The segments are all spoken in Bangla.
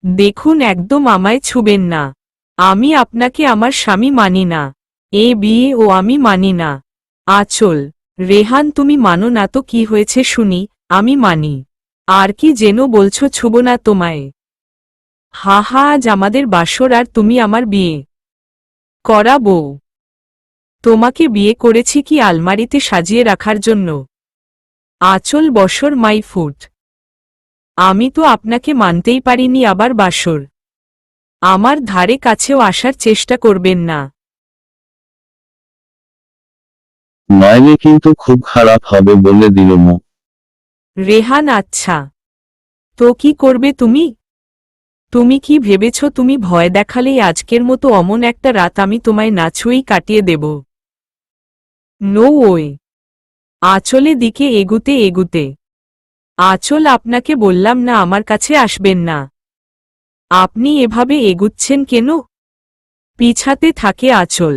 দেখুন, একদম আমায় ছুবেন না। আমি আপনাকে আমার স্বামী মানি না। এ বিয়ে ও আমি মানি না। আঁচল। রেহান, তুমি মানো না তো কি হয়েছে শুনি? আমি মানি। আর কি যেন বলছো, ছুব না তোমায়? হা হা, আজ আমাদের বাসর আর তুমি আমার বিয়ে করা বউ। তোমাকে বিয়ে করেছি কি আলমারিতে সাজিয়ে রাখার জন্য? আঁচল, বসর মাই ফুট। আমি তো আপনাকে মানতেই পারিনি, আবার বাসর। আমার ধারে কাছেও আসার চেষ্টা করবেন না। নইলে কিন্তু খুব খারাপ হবে বলে দিলাম। রেহান, আচ্ছা তো কি করবে তুমি? তুমি কি ভেবেছ তুমি ভয় দেখালেই আজকের মতো অমন একটা রাত আমি তোমায় না ছুঁয়েই কাটিয়ে দেব? No way. আঁচলে দিকে এগুতে এগুতে। আঁচল, আপনাকে বললাম না আমার কাছে আসবেন না। আপনি এভাবে এগুচ্ছেন কেন? পিছাতে থাকে আঁচল।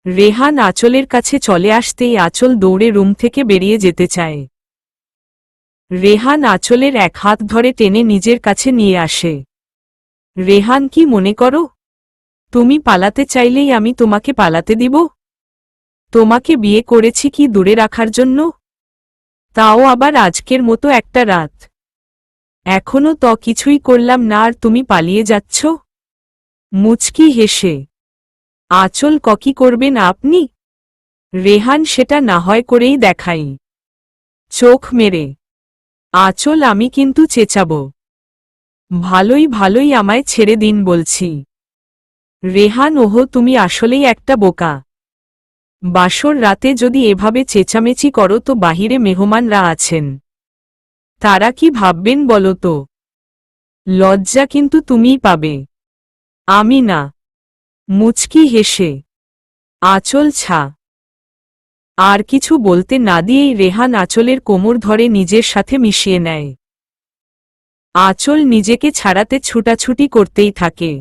রেহান আঁচলের কাছে চলে আসতেই আঁচল দৌড়ে রুম থেকে বেরিয়ে যেতে চায়। রেহান আঁচলের এক হাত ধরে টেনে নিজের কাছে নিয়ে আসে। রেহান, কি মনে করো তুমি পালাতে চাইলেই আমি তোমাকে পালাতে দিব? তোমাকে বিয়ে করেছি কি দূরে রাখার জন্য? তাও আবার আজকের মতো একটা রাত। এখনো তো কিছুই করলাম না আর তুমি পালিয়ে যাচ্ছ? মুচকি হেসে। আঁচল, কি করবেন আপনি? রেহান, সেটা না হয় করেই দেখাই। চোখ মেরে। আঁচল, আমি কিন্তু চেঁচাব। ভালোই ভালোই আমায় ছেড়ে দিন বলছি। রেহান, ওহো, তুমি আসলেই একটা বোকা। বাসর রাতে যদি এভাবে চেঁচামেচি করো তো বাহিরে মেহমানরা আছেন, তারা কি ভাববেন বলো তো? লজ্জা কিন্তু তুমিই পাবে, আমি না। মুচকি হেসে। আঁচল, ছা। আর কিছু বলতে না দিয়েই রেহান আঁচলের কোমর ধরে নিজের সাথে মিশিয়ে নেয়। আঁচল নিজেকে ছাড়াতে ছুটাছুটি করতেই থাকে।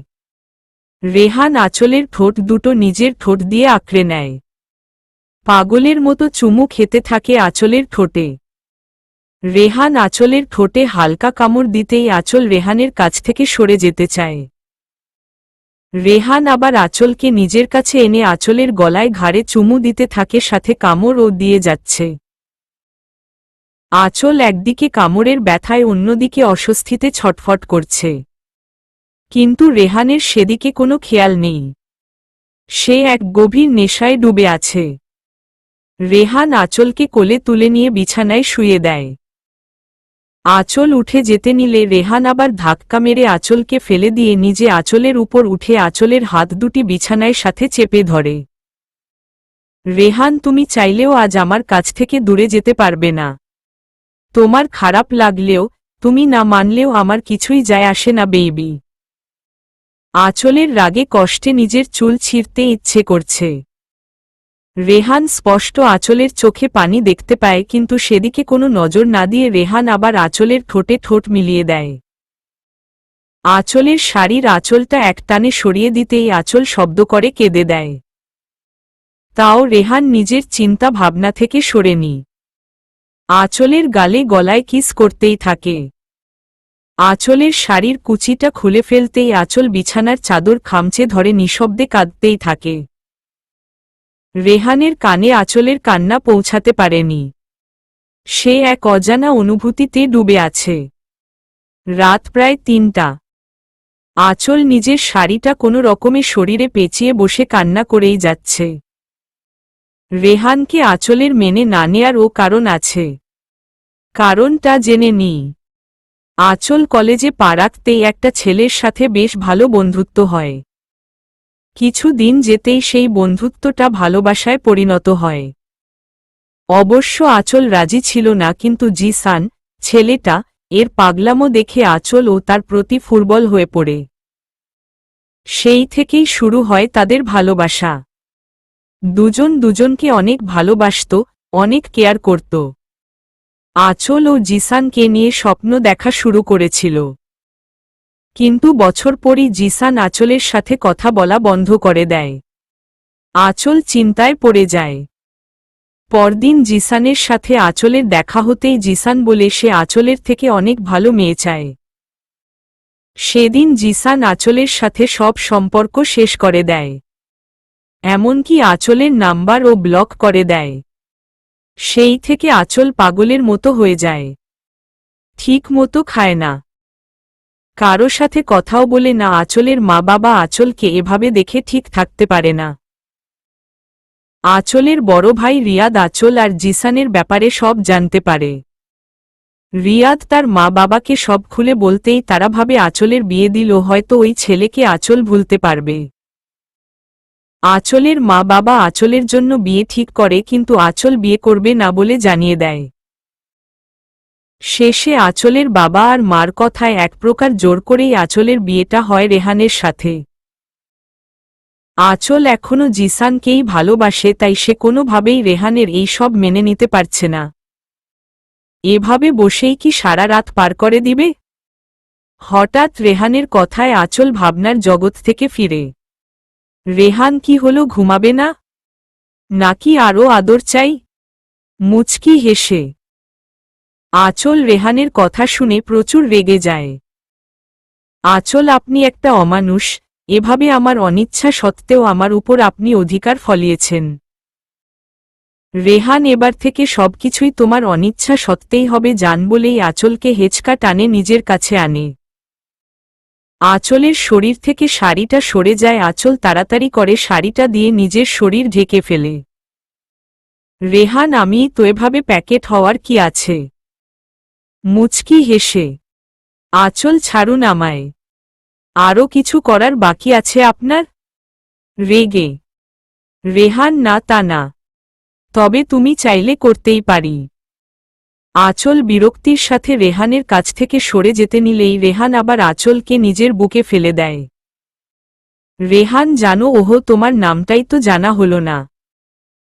রেহান আঁচলের ঠোঁট দুটো নিজের ঠোঁট দিয়ে আঁকড়ে নেয়। পাগলের মতো চুমু খেতে থাকে আঁচলের ঠোঁটে। রেহান আঁচলের ঠোঁটে হালকা কামড় দিতেই আঁচল রেহানের কাছ থেকে সরে যেতে চায়। রেহান আবার আঁচলকে নিজের কাছে এনে আঁচলের গলায় ঘাড়ে চুমু দিতে থাকে, সাথে কামড়ও দিয়ে যাচ্ছে। আঁচল একদিকে কামড়ের ব্যথায় অন্যদিকে অস্বস্তিতে ছটফট করছে। কিন্তু রেহানের সেদিকে কোনো খেয়াল নেই। সে এক গভীর নেশায় ডুবে আছে। রেহান আঁচলকে কোলে তুলে নিয়ে বিছানায় শুইয়ে দেয়। আঁচল উঠে যেতে নিলে রেহান আবার ধাক্কা মেরে আঁচলকে ফেলে দিয়ে নিজে আঁচলের উপর উঠে আঁচলের হাত দুটি বিছানায় সাথে চেপে ধরে। রেহান, তুমি চাইলেও আজ আমার কাছ থেকে দূরে যেতে পারবে না। তোমার খারাপ লাগলেও, তুমি না মানলেও আমার কিছুই যায় আসে না বেবি। আঁচলের রাগে কষ্টে নিজের চুল ছিঁড়তে ইচ্ছে করছে। রেহান স্পষ্ট আঁচলের চোখে পানি দেখতে পায়, কিন্তু সেদিকে কোনো নজর না দিয়ে রেহান আবার আঁচলের ঠোঁটে ঠোঁট মিলিয়ে দেয়। আঁচলের শাড়ির আঁচলটা একটানে সরিয়ে দিতেই আঁচল শব্দ করে কেঁদে দেয়। তাও রেহান নিজের চিন্তা ভাবনা থেকে সরেনি। আঁচলের গালে গলায় কিস করতেই থাকে। আঁচলের শাড়ির কুচিটা খুলে ফেলতেই আঁচল বিছানার চাদর খামচে ধরে নিঃশব্দে কাঁদতেই থাকে। রেহানের কানে আঁচলের কান্না পৌঁছাতে পারেনি। সে এক অজানা অনুভূতিতে ডুবে আছে। রাত প্রায় ৩টা। আঁচল নিজের শাড়িটা কোনো রকমে শরীরে পেঁচিয়ে বসে কান্না করেই যাচ্ছে। রেহানকে আঁচলের মেনে না নেয়ার ও কারণ আছে। কারণটা জেনে নিই। আঁচল কলেজে পা রাখতেই একটা ছেলের সাথে বেশ ভালো বন্ধুত্ব হয়। কিছু দিন যেতেই সেই বন্ধুত্বটা ভালোবাসায় পরিণত হয়। অবশ্য আঁচল রাজি ছিল না, কিন্তু জিসান, ছেলেটা, এর পাগলামো দেখে আঁচল ও তার প্রতি ফুরবল হয়ে পড়ে। সেই থেকেই শুরু হয় তাদের ভালোবাসা। দুজন দুজনকে অনেক ভালোবাসত, অনেক কেয়ার করত। আঁচল ও জিসানকে নিয়ে স্বপ্ন দেখা শুরু করেছিল। কিন্তু বছর পরই জিসান আঁচলের সাথে কথা বলা বন্ধ করে দেয়। আঁচল চিন্তায় পড়ে যায়। পরদিন জিসানের সাথে আঁচলের দেখা হতেই জিসান বলে সে আঁচলের থেকে অনেক ভালো মেয়ে চায়। সেদিন জিসান আঁচলের সাথে সব সম্পর্ক শেষ করে দেয়, এমনকি আঁচলের নাম্বার ও ব্লক করে দেয়। সেই থেকে আঁচল পাগলের মতো হয়ে যায়, ঠিক মতো খায় না, কারো সাথে কথাও বলে না। আঁচলের মা বাবা আঁচলকে এভাবে দেখে ঠিক থাকতে পারে না। আঁচলের বড় ভাই রিয়াদ আঁচল আর জিসানের ব্যাপারে সব জানতে পারে। রিয়াদ তার মা বাবাকে সব খুলে বলতেই তারা ভাবে আঁচলের বিয়ে দিল হয়তো ওই ছেলেকে আঁচল ভুলতে পারবে। আঁচলের মা বাবা আঁচলের জন্য বিয়ে ঠিক করে, কিন্তু আঁচল বিয়ে করবে না বলে জানিয়ে দেয়। শেষে আঁচলের বাবা আর মার কথায় এক প্রকার জোর করেই আঁচলের বিয়েটা হয় রেহানের সাথে। আঁচল এখনো জিসানকেই ভালোবাসে, তাই সে কোনোভাবেই রেহানের এই সব মেনে নিতে পারছে না। এভাবে বসেই কি সারা রাত পার করে দিবে? হঠাৎ রেহানের কথায় আঁচল ভাবনার জগৎ থেকে ফিরে। রেহান কি হলো, ঘুমাবে না নাকি আরও আদর চাই? মুচকি হেসে আঁচল রেহানের কথা শুনে প্রচুর রেগে যায়। আঁচল, আপনি একটা অমানুষ, এভাবে আমার অনিচ্ছা সত্ত্বেও আমার উপর আপনি অধিকার ফলিয়েছেন। রেহান, এবার থেকে সবকিছুই তোমার অনিচ্ছা সত্ত্বেই হবে জান বলেই আঁচলকে হেঁচকা টানে নিজের কাছে আনে। আঁচলের শরীর থেকে শাড়িটা সরে যায়, আঁচল তাড়াতাড়ি করে শাড়িটা দিয়ে নিজের শরীর ঢেকে ফেলে। রেহান, আমি তো এভাবে প্যাকেট হওয়ার কি আছে? মুচকি হেসে আঁচল, ছাড়ুন আমায়, আরও কিছু করার বাকি আছে আপনার? রেগে রেহান, না তা না, তবে তুমি চাইলে করতেই পারি। আঁচল বিরক্তির সাথে রেহানের কাছ থেকে সরে যেতে নিলেই রেহান আবার আঁচলকে নিজের বুকে ফেলে দেয়। রেহান, জানো, ওহো, তোমার নামটাই তো জানা হলো না।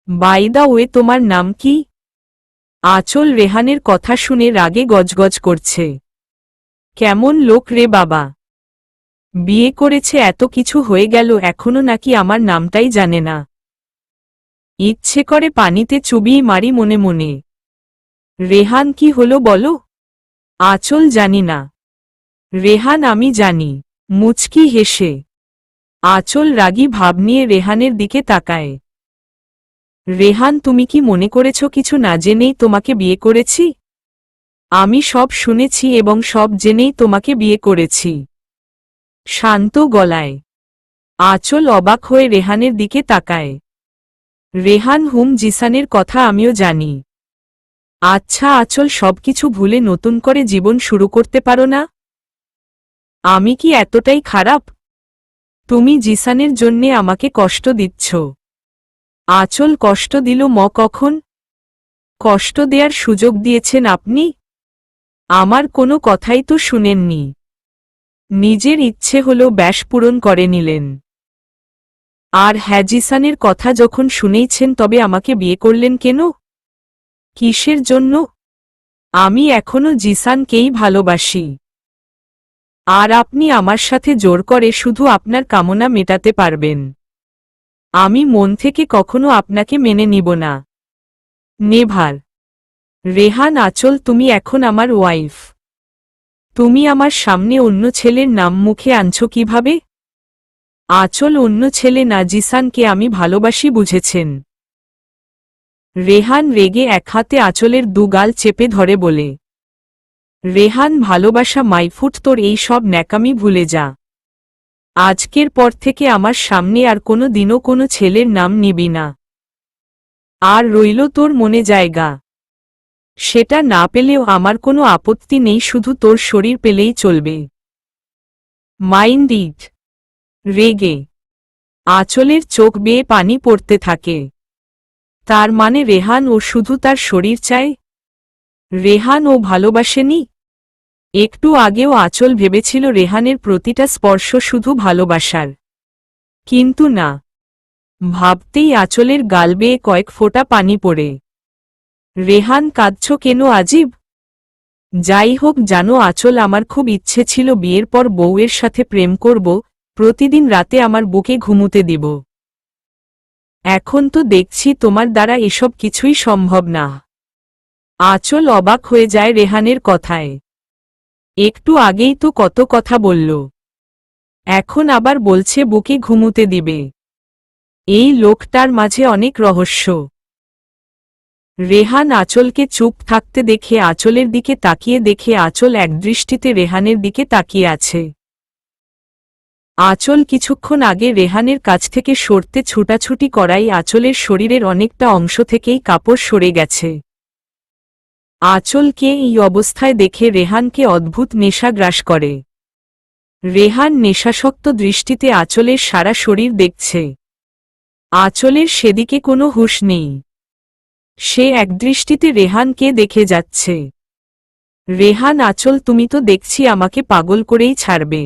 বাই দা ওয়ে, তোমার নাম কি? আঁচল রেহানের কথা শুনে রাগে গজগজ করছে। কেমন লোক রে বাবা, বিয়ে করেছে, এত কিছু হয়ে গেল, এখনো নাকি আমার নামটাই জানে না। ইচ্ছে করে পানিতে চুবিয়ে মারি মনে মনে। রেহান, কি হলো বলো? আঁচল, জানি না। রেহান, আমি জানি। মুচকি হেসে আঁচল রাগী ভাব নিয়ে রেহানের দিকে তাকায়। রেহান, তুমি কি মনে করেছ কিছু না জেনেই তোমাকে বিয়ে করেছি? আমি সব শুনেছি এবং সব জেনেই তোমাকে বিয়ে করেছি। শান্ত গলায় আঁচল অবাক হয়ে রেহানের দিকে তাকায়। রেহান, জিসানের কথা আমিও জানি। আচ্ছা আঁচল, সবকিছু ভুলে নতুন করে জীবন শুরু করতে পারো না? আমি কি এতটাই খারাপ? তুমি জিসানের জন্যে আমাকে কষ্ট দিচ্ছ। আঁচল, কষ্ট দিল কখন? কষ্ট দেয়ার সুযোগ দিয়েছেন আপনি? আমার কোনো কথাই তো শুনেননি। নিজের ইচ্ছে হলো ব্যাস পূরণ করে নিলেন। আর জিসানের কথা যখন শুনেইছেন তবে আমাকে বিয়ে করলেন কেন? কিসের জন্য? আমি এখনো জিসানকেই ভালোবাসি। আর আপনি আমার সাথে জোর করে শুধু আপনার কামনা মেটাতে পারবেন। আমি মন থেকে কখনো আপনাকে মেনে নিব না। নেভার। রেহান, আঁচল, তুমি এখন আমার ওয়াইফ। তুমি আমার সামনে অন্য ছেলের নাম মুখে আনছো কিভাবে? আঁচল, অন্য ছেলে না, জিসানকে আমি ভালোবাসি, বুঝেছেন? রেহান রেগে এক হাতে আঁচলের দুগাল চেপে ধরে বলে। রেহান, ভালোবাসা মাইফুট, তোর এই সব ন্যাকামি ভুলে যা। আজকের পর থেকে আমার সামনে আর কোনো দিনও কোনো ছেলের নাম নিবি না। আর রইল তোর মনে জায়গা, সেটা না পেলেও আমার কোনো আপত্তি নেই, শুধু তোর শরীর পেলেই চলবে। Mind it. রেগে আঁচলের চোখ বেয়ে পানি পড়তে থাকে। তার মানে রেহান ও শুধু তার শরীর চায়? রেহান ও ভালোবাসেনি? একটু আগেও আঁচল ভেবেছিল রেহানের প্রতিটা স্পর্শ শুধু ভালোবাসার, কিন্তু না। ভাবতেই আঁচলের গাল বেয়ে কয়েক ফোঁটা পানি পড়ে। রেহান, কাঁদছ কেন আজিব? যাই হোক জানো আঁচল, আমার খুব ইচ্ছে ছিল বিয়ের পর বউয়ের সাথে প্রেম করব, প্রতিদিন রাতে আমার বুকে ঘুমুতে দিব। এখন তো দেখছি তোমার দ্বারা এসব কিছুই সম্ভব না। আঁচল অবাক হয়ে যায় রেহানের কথায়। একটু আগেই তো কত কথা বলল, এখন আবার বলছে বুকে ঘুমুতে দিবে। এই লোকটার মাঝে অনেক রহস্য। রেহান আঁচলকে চুপ থাকতে দেখে আঁচলের দিকে তাকিয়ে দেখে আঁচল একদৃষ্টিতে রেহানের দিকে তাকিয়ে আছে। আঁচল কিছুক্ষণ আগে রেহানের কাছ থেকে সরতে ছুটাছুটি করাই আঁচলের শরীরের অনেকটা অংশ থেকেই কাপড় সরে গেছে। আঁচলকে এই অবস্থায় দেখে রেহানকে অদ্ভুত নেশা গ্রাস করে। রেহান নেশাসক্ত দৃষ্টিতে আঁচলের সারা শরীর দেখছে। আঁচলের সেদিকে কোনো হুঁশ নেই। সে একদৃষ্টিতে রেহানকে দেখে যাচ্ছে। রেহান আঁচল তুমি তো দেখছি আমাকে পাগল করেই ছাড়বে।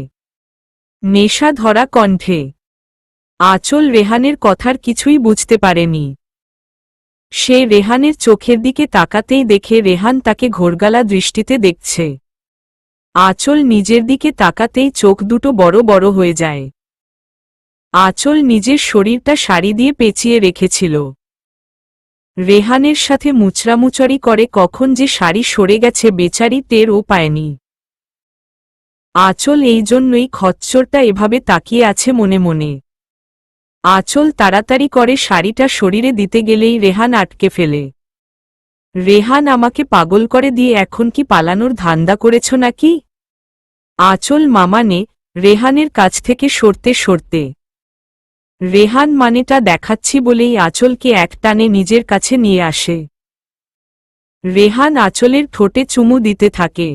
নেশা ধরা কণ্ঠে। আঁচল রেহানের কথার কিছুই বুঝতে পারেনি। সে রেহানের চোখের দিকে তাকাতেই দেখে রেহান তাকে ঘোরগালা দৃষ্টিতে দেখছে। আঁচল নিজের দিকে তাকাতেই চোখ দুটো বড় বড় হয়ে যায়। আঁচল নিজের শরীরটা শাড়ি দিয়ে পেঁচিয়ে রেখেছিল। রেহানের সাথে মুচড়ামুচড়ি করে কখন যে শাড়ি সরে গেছে বেচারি টেরও পায়নি। আঁচল এই জন্যই খচ্চরটা এভাবে তাকিয়ে আছে মনে মনে। আঁচল তাড়াতাড়ি করে শাড়িটা শরীরে দিতে গেলেই রেহান আটকে ফেলে। রেহান আমাকে পাগল করে দিয়ে এখন কি পালানোর ধান্দা করেছ নাকি? আঁচল মামানে রেহানের কাছ থেকে সরতে সরতে। রেহান মানেটা দেখাচ্ছি বলেই আঁচলকে এক টানে নিজের কাছে নিয়ে আসে। রেহান আঁচলের ঠোঁটে চুমু দিতে থাকে।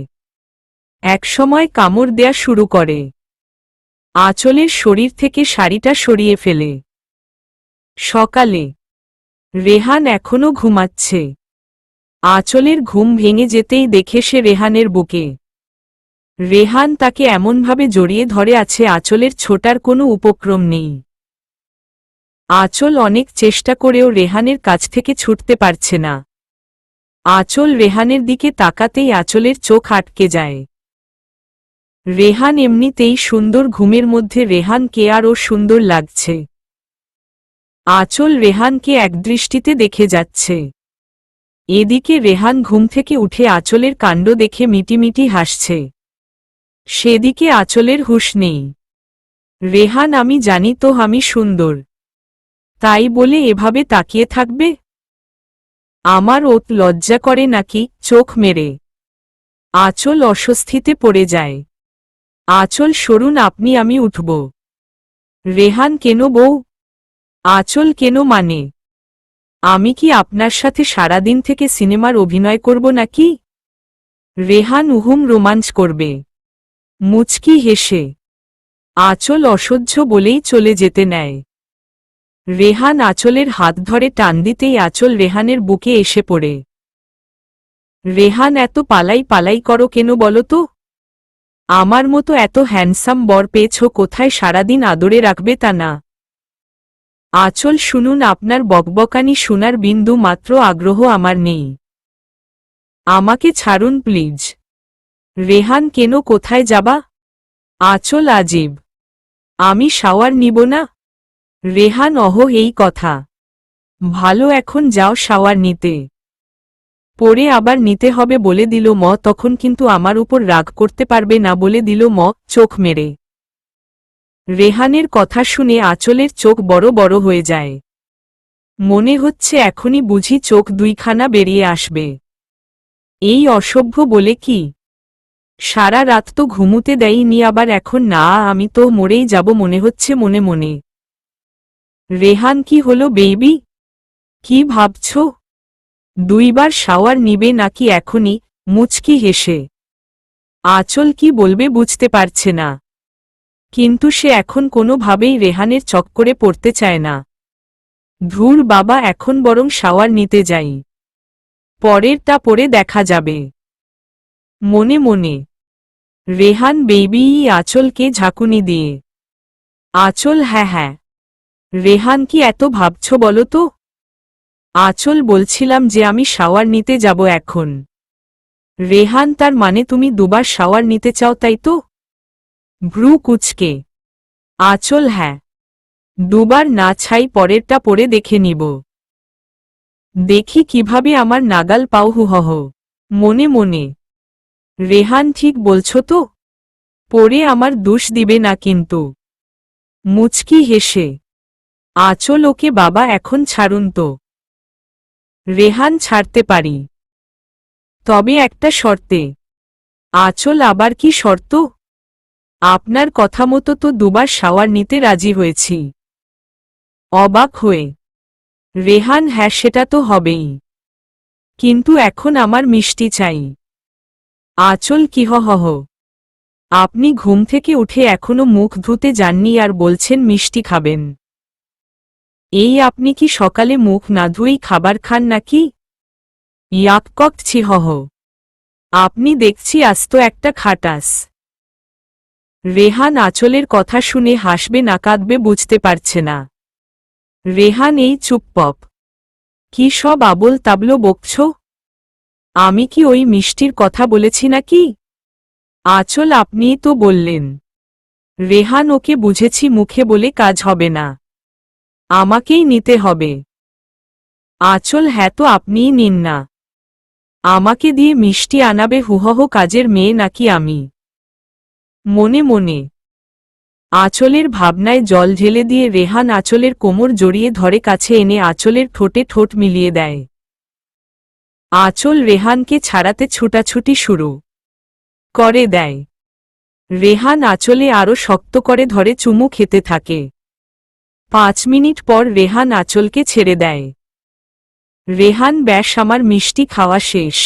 একসময় কামড় দেয়া শুরু করে। আঁচলের শরীর থেকে শাড়িটা সরিয়ে ফেলে। সকালে রেহান এখনো ঘুমাচ্ছে। আঁচলের ঘুম ভেঙে যেতেই দেখে সে রেহানের বুকে। রেহান তাকে এমনভাবে জড়িয়ে ধরে আছে আঁচলের ছোটার কোনো উপক্রম নেই। আঁচল অনেক চেষ্টা করেও রেহানের কাছ থেকে ছুটতে পারছে না। আঁচল রেহানের দিকে তাকাতেই আঁচলের চোখ আটকে যায়। রেহান এমনিতেই সুন্দর ঘুমের মধ্যে রেহানকে আরও সুন্দর লাগছে। আঁচল রেহানকে একদৃষ্টিতে দেখে যাচ্ছে। এদিকে রেহান ঘুম থেকে উঠে আঁচলের কাণ্ড দেখে মিটিমিটি হাসছে। সেদিকে আঁচলের হুঁশ নেই। রেহান আমি জানি তো আমি সুন্দর, তাই বলে এভাবে তাকিয়ে থাকবে? আমার ওত লজ্জা করে নাকি চোখ মেরে? আঁচল অস্বস্তিতে পড়ে যায়। আঁচল সরুন আপনি আমি উঠব। রেহান কেন বউ? আঁচল কেন মানে? আমি কি আপনার সাথে সারাদিন থেকে সিনেমার অভিনয় করব নাকি? রেহান উহুম রোমাঞ্চ করবে। মুচকি হেসে আঁচল অসহ্য বলেই চলে যেতে নেয়। রেহান আঁচলের হাত ধরে টান দিতেই আঁচল রেহানের বুকে এসে পড়ে। রেহান এত পালাই পালাই করো কেন বলো তো? আমার মতো এত হ্যান্ডসাম বর পেয়েছ কোথায় সারাদিন আদরে রাখবে তা না। আঁচল শুনুন আপনার বকবকানি শোনার বিন্দু মাত্র আগ্রহ আমার নেই। আমাকে ছাড়ুন প্লিজ। রেহান কেন কোথায় যাবা? আঁচল আজীব। আমি শাওয়ার নিব না? রেহান এই কথা। ভালো এখন যাও শাওয়ার নিতে। পরে আবার নিতে হবে বলে দিল ম তখন কিন্তু আমার উপর রাগ করতে পারবে না বলে দিল ম চোখ মেরে। রেহানের কথা শুনে আঁচলের চোখ বড় বড় হয়ে যায়। মনে হচ্ছে এখনই বুঝি চোখ দুইখানা বেরিয়ে আসবে। এই অসভ্য বলে কি? সারা রাত তো ঘুমুতে দেয়নি আবার এখন না আমি তো মরেই যাব মনে হচ্ছে মনে মনে। রেহান কি হলো বেবি? কি ভাবছ? দুইবার শাওয়ার নিবে নাকি এখনই? মুচকি হেসে আঁচল কি বলবে বুঝতে পারছে না। কিন্তু সে এখন কোনোভাবেই রেহানের চক্করে পড়তে চায় না। ধুর বাবা এখন বরং শাওয়ার নিতে যাই, পরেরটা পরে দেখা যাবে। মনে মনে রেহান বেবি আঁচলকে ঝাঁকুনি দিয়ে। আঁচল হ্যাঁ হ্যাঁ। রেহান কি এত ভাবছ বলো তো? আঁচল বলছিলাম যে আমি শাওয়ার নিতে যাব এখন। রেহান তার মানে তুমি দুবার শাওয়ার নিতে চাও তাই তো? ভ্রু কুচকে আঁচল হ্যাঁ, দুবার না ছাই পরেরটা পরে দেখে নিব। দেখি কিভাবে আমার নাগাল পাও হুহহ। মনে মনে রেহান ঠিক বলছো তো? পরে আমার দোষ দিবে না কিন্তু। মুচকি হেসে, আঁচল ওকে বাবা এখন ছাড়ুন তো। রেহান ছাড়তে পারি, তবে একটা শর্তে। আঁচল আবার কি শর্ত? আপনার কথা মতো তো দুবার শাওয়ার নিতে রাজি হয়েছি। অবাক হয়ে, রেহান হ্যাঁ সেটা তো হবেই, কিন্তু এখন আমার মিষ্টি চাই। আঁচল কি হহ, আপনি ঘুম থেকে উঠে এখনো মুখ ধুতে যাননি আর বলছেন মিষ্টি খাবেন? এই আপনি কি সকালে মুখ না ধুয়েই খাবার খান নাকি? ইয়াককক ছিহহ, আপনি দেখছি আস্ত একটা খাটাস। রেহান আঁচলের কথা শুনে হাসবে না কাঁদবে বুঝতে পারছে না। রেহান এই চুপপপ, কি সব আবোল তাবলো বকছ? আমি কি ওই মিষ্টির কথা বলেছি নাকি? আঁচল আপনিই তো বললেন। রেহান ওকে বুঝেছি মুখে বলে কাজ হবে না, আমাকেই নিতে হবে। আঁচল হ্যাঁ তো আপনিই নিন না, আমাকে দিয়ে মিষ্টি আনাবে হুহহ কাজের মেয়ে নাকি আমি? মনে মনে আঁচলের ভাবনায় জল ঢেলে দিয়ে রেহান আঁচলের কোমর জড়িয়ে ধরে কাছে এনে আঁচলের ঠোঁটে ঠোঁট মিলিয়ে দেয়। আঁচল রেহানকে ছাড়াতে ছুটাছুটি শুরু করে দেয়। রেহান আঁচলে আরো শক্ত করে ধরে চুমু খেতে থাকে। 5 মিনিট পর রেহান আঁচলকে ছেড়ে দেয়। রেহান ব্যাস আমার মিষ্টি খাওয়া শেষ,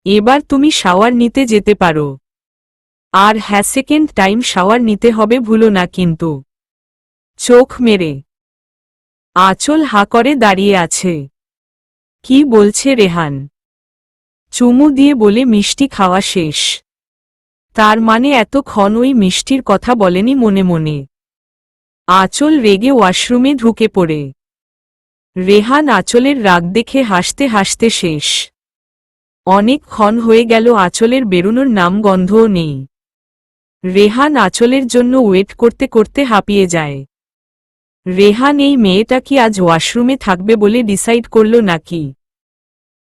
এবার তুমি শাওয়ার নিতে যেতে পারো। আর হ্যাঁ সেকেন্ড টাইম শাওয়ার নিতে হবে ভুলো না কিন্তু। চোখ মেরে আঁচল হা করে দাঁড়িয়ে আছে। কি বলছে রেহান? চুমু দিয়ে বলে মিষ্টি খাওয়া শেষ, তার মানে এতক্ষণ ওই মিষ্টির কথা বলেনি মনে মনে। আঁচল রেগে ওয়াশরুমে ঢুকে পড়ে। রেহান আঁচলের রাগ দেখে হাসতে হাসতে শেষ। অনেকক্ষণ হয়ে গেল আঁচলের বেরোনোর নাম গন্ধও নেই। রেহান আঁচলের জন্য ওয়েট করতে করতে হাঁপিয়ে যায়। রেহান এই মেয়েটা কি আজ ওয়াশরুমে থাকবে বলে ডিসাইড করল নাকি?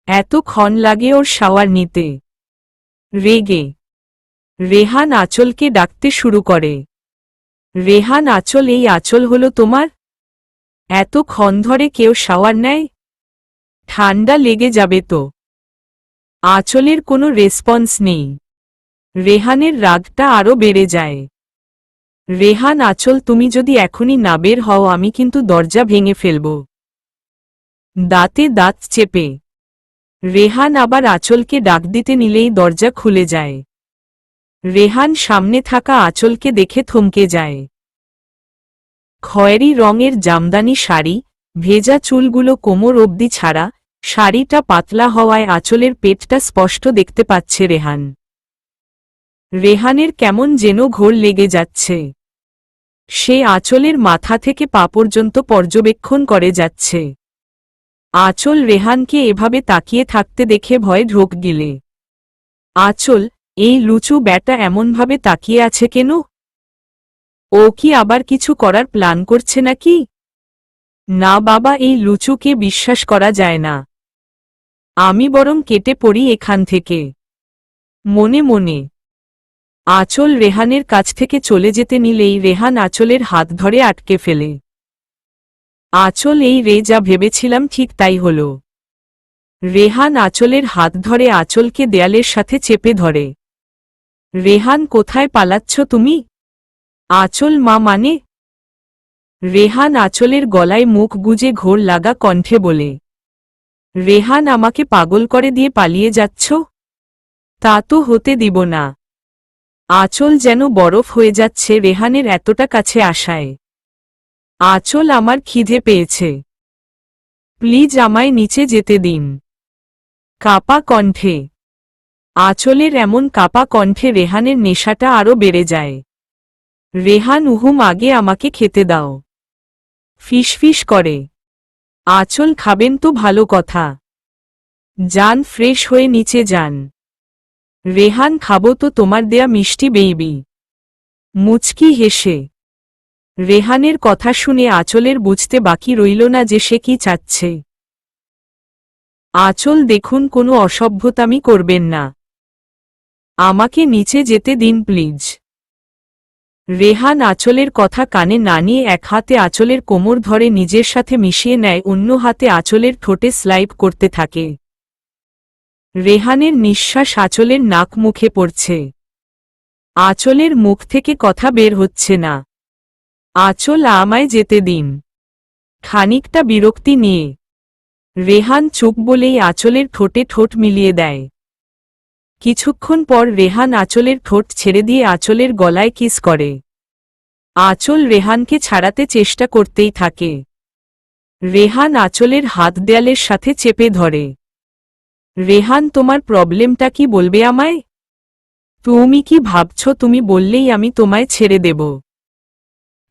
এতক্ষণ লাগে ওর শাওয়ার নিতে। রেগে রেহান আঁচলকে ডাকতে শুরু করে। রেহান আঁচল, এই আঁচল হলো তোমার? এতক্ষণ ধরে কেউ শাওয়ার নেয়? ঠান্ডা লেগে যাবে তো। আঁচলের কোনো রেসপন্স নেই। রেহানের রাগটা আরও বেড়ে যায়। রেহান আঁচল, তুমি যদি এখনই না বের হও আমি কিন্তু দরজা ভেঙে ফেলব। দাঁতে দাঁত চেপে রেহান আবার আঁচলকে ডাক দিতে নিলেই দরজা খুলে যায়। রেহান সামনে থাকা আঁচলকে দেখে থমকে যায়। খয়েরি রঙের জামদানি শাড়ি, ভেজা চুলগুলো কোমর অবধি ছাড়া, শাড়িটা পাতলা হওয়ায় আঁচলের পেটটা স্পষ্ট দেখতে পাচ্ছে রেহান। রেহানের কেমন যেন ঘোর লেগে যাচ্ছে। সে আঁচলের মাথা থেকে পা পর্যন্ত পর্যবেক্ষণ করে যাচ্ছে। আঁচল রেহানকে এভাবে তাকিয়ে থাকতে দেখে ভয়ে ঢোক গিলে। আঁচল, এই লুচু ব্যাটা এমনভাবে তাকিয়ে আছে কেন? ও কি আবার কিছু করার প্ল্যান করছে নাকি? না বাবা, এই লুচুকে বিশ্বাস করা যায় না। আমি বরং কেটে পড়ি এখান থেকে। মনে মনে আঁচল রেহানের কাছ থেকে চলে যেতে নিলেই রেহান আঁচলের হাত ধরে আটকে ফেলে। আঁচল, এই রে যা ভেবেছিলাম ঠিক তাই হল। রেহান আঁচলের হাত ধরে আঁচলকে দেয়ালের সাথে চেপে ধরে। রেহান, কোথায় পালাচ্ছ তুমি? আঁচল, মা মানে? রেহান আঁচলের গলায় মুখ গুজে ঘোর লাগা কণ্ঠে বলে। রেহান, আমাকে পাগল করে দিয়ে পালিয়ে যাচ্ছ? তা তো হতে দিব না। আঁচল যেন বরফ হয়ে যাচ্ছে রেহানের এতটা কাছে আসায়। আঁচল, আমার খিদে পেয়েছে, প্লিজ আমায় নিচে যেতে দিন। কাপা কণ্ঠে আঁচলের এমন কাপা কণ্ঠে রেহানের নেশাটা আরও বেড়ে যায়। রেহান, উহুম, আগে আমাকে খেতে দাও। ফিসফিস করে। আঁচল, খাবেন তো ভালো কথা, যান ফ্রেশ হয়ে নিচে যান। রেহান, খাবো তো তোমার দেয়া মিষ্টি বেইবি। মুচকি হেসে রেহানের কথা শুনে আঁচলের বুঝতে বাকি রইল না যে সে কি চাচ্ছে। আঁচল, দেখুন কোনো অসভ্যতামি করবেন না। আমাকে নিচে যেতে দিন প্লিজ। রেহান আঁচলের কথা কানে না নিয়ে এক হাতে আঁচলের কোমর ধরে নিজের সাথে মিশিয়ে নেয়, অন্য হাতে আঁচলের ঠোঁটে স্লাইপ করতে থাকে। রেহানের নিঃশ্বাস আঁচলের নাক মুখে পড়ছে। আঁচলের মুখ থেকে কথা বের হচ্ছে না। আঁচল, আমায় যেতে দিন। খানিকটা বিরক্তি নিয়ে রেহান চুপ বলেই আঁচলের ঠোঁটে ঠোঁট মিলিয়ে দেয়। কিছুক্ষণ পর রেহান আঁচলের ঠোঁট ছেড়ে দিয়ে আঁচলের গলায় কিস করে। আঁচল রেহানকে ছাড়াতে চেষ্টা করতেই থাকে। রেহান আঁচলের হাত দেয়ালের সাথে চেপে ধরে। রেহান, তোমার প্রবলেমটা কি বলবে আমায়? তুমি কি ভাবছ তুমি বললেই আমি তোমায় ছেড়ে দেব?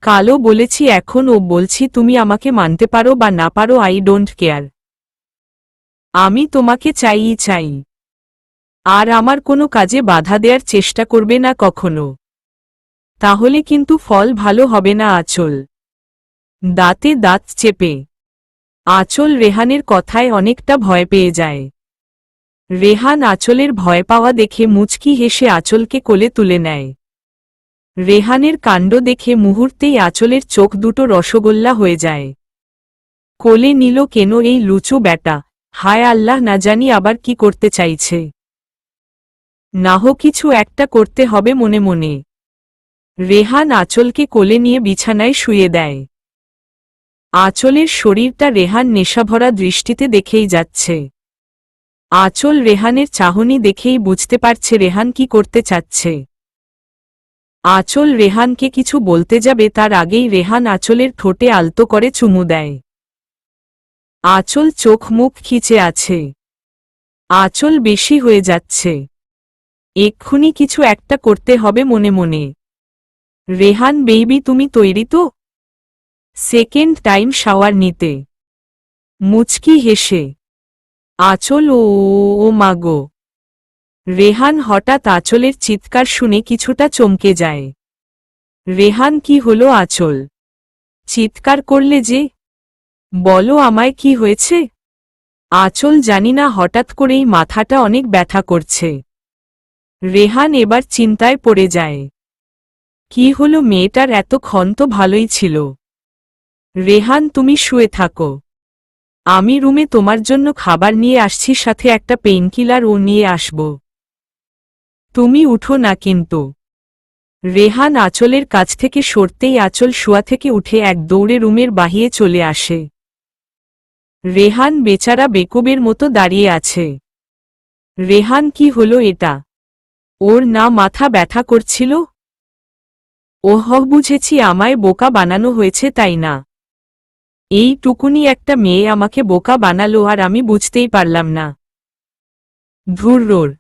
কালো বলেছি, এখন ও বলছি, তুমি আমাকে মানতে পারো বা না পারো, আই ডোন্ট কেয়ার। আমি তোমাকে চাইই চাই। আর আমার কোনো কাজে বাধা দেওয়ার চেষ্টা করবে না কখনো। তাহলে কিন্তু ফল ভালো হবে না। আঁচল দাঁতে দাঁত চেপে আঁচল রেহানের কথায় অনেকটা ভয় পেয়ে যায়। রেহান আঁচলের ভয় পাওয়া দেখে মুচকি হেসে আঁচলকে কোলে তুলে নেয়। রেহানের কাণ্ড দেখে মুহূর্তেই আঁচলের চোখ দুটো রসগোল্লা হয়ে যায়। কোলে নিল কেন এই লুচু ব্যাটা? হায় আল্লাহ, না জানি আবার কি করতে চাইছে। নাহ, কিছু একটা করতে হবে মনে মনে। রেহান আঁচলকে কোলে নিয়ে বিছানায় শুয়ে দেয়। আঁচলের শরীরটা রেহান নেশাভরা দৃষ্টিতে দেখেই যাচ্ছে। আঁচল রেহানের চাহনি দেখেই বুঝতে পারছে রেহান কি করতে চাচ্ছে। আঁচল রেহানকে কিছু বলতে যাবে তার আগেই রেহান আঁচলের ঠোঁটে আলতো করে চুমু দেয়। আঁচল চোখ মুখ খিচে আছে। আঁচল বেশি হয়ে যাচ্ছে। এক্ষুনি কিছু একটা করতে হবে মনে মনে। রেহান বেবি, তুমি তৈরি তো? সেকেন্ড টাইম শাওয়ার নিতে? মুচকি হেসে আঁচল ও মাগো। রেহান হঠাৎ আঁচলের চিৎকার শুনে কিছুটা চমকে যায়। রেহান, কি হলো আঁচল? চিৎকার করলে যে? বলো আমায় কি হয়েছে? আঁচল, জানি না, হঠাৎ করেই মাথাটা অনেক ব্যথা করছে। রেহান এবার চিন্তায় পড়ে যায়। কি হলো মেয়েটার? এতক্ষণ তো ভালোই ছিল। রেহান, তুমি শুয়ে থাকো, আমি রুমে তোমার জন্য খাবার নিয়ে আসছি, সাথে একটা পেইনকিলার ও নিয়ে আসব। তুমি উঠো না কিন্তু। রেহান আঁচলের কাছ থেকে সরতেই আঁচল শোয়া থেকে উঠে এক দৌড়ে রুমের বাহিরে চলে আসে। রেহান বেচারা বেকুবের মতো দাঁড়িয়ে আছে। রেহান, কি হলো এটা? ওর না মাথা ব্যথা করছিল? ওহ, বুঝেছি, আমায় বোকা বানানো হয়েছে তাই না? এইটুকুনি একটা মেয়ে আমাকে বোকা বানালো আর আমি বুঝতেই পারলাম না। ধুররোর,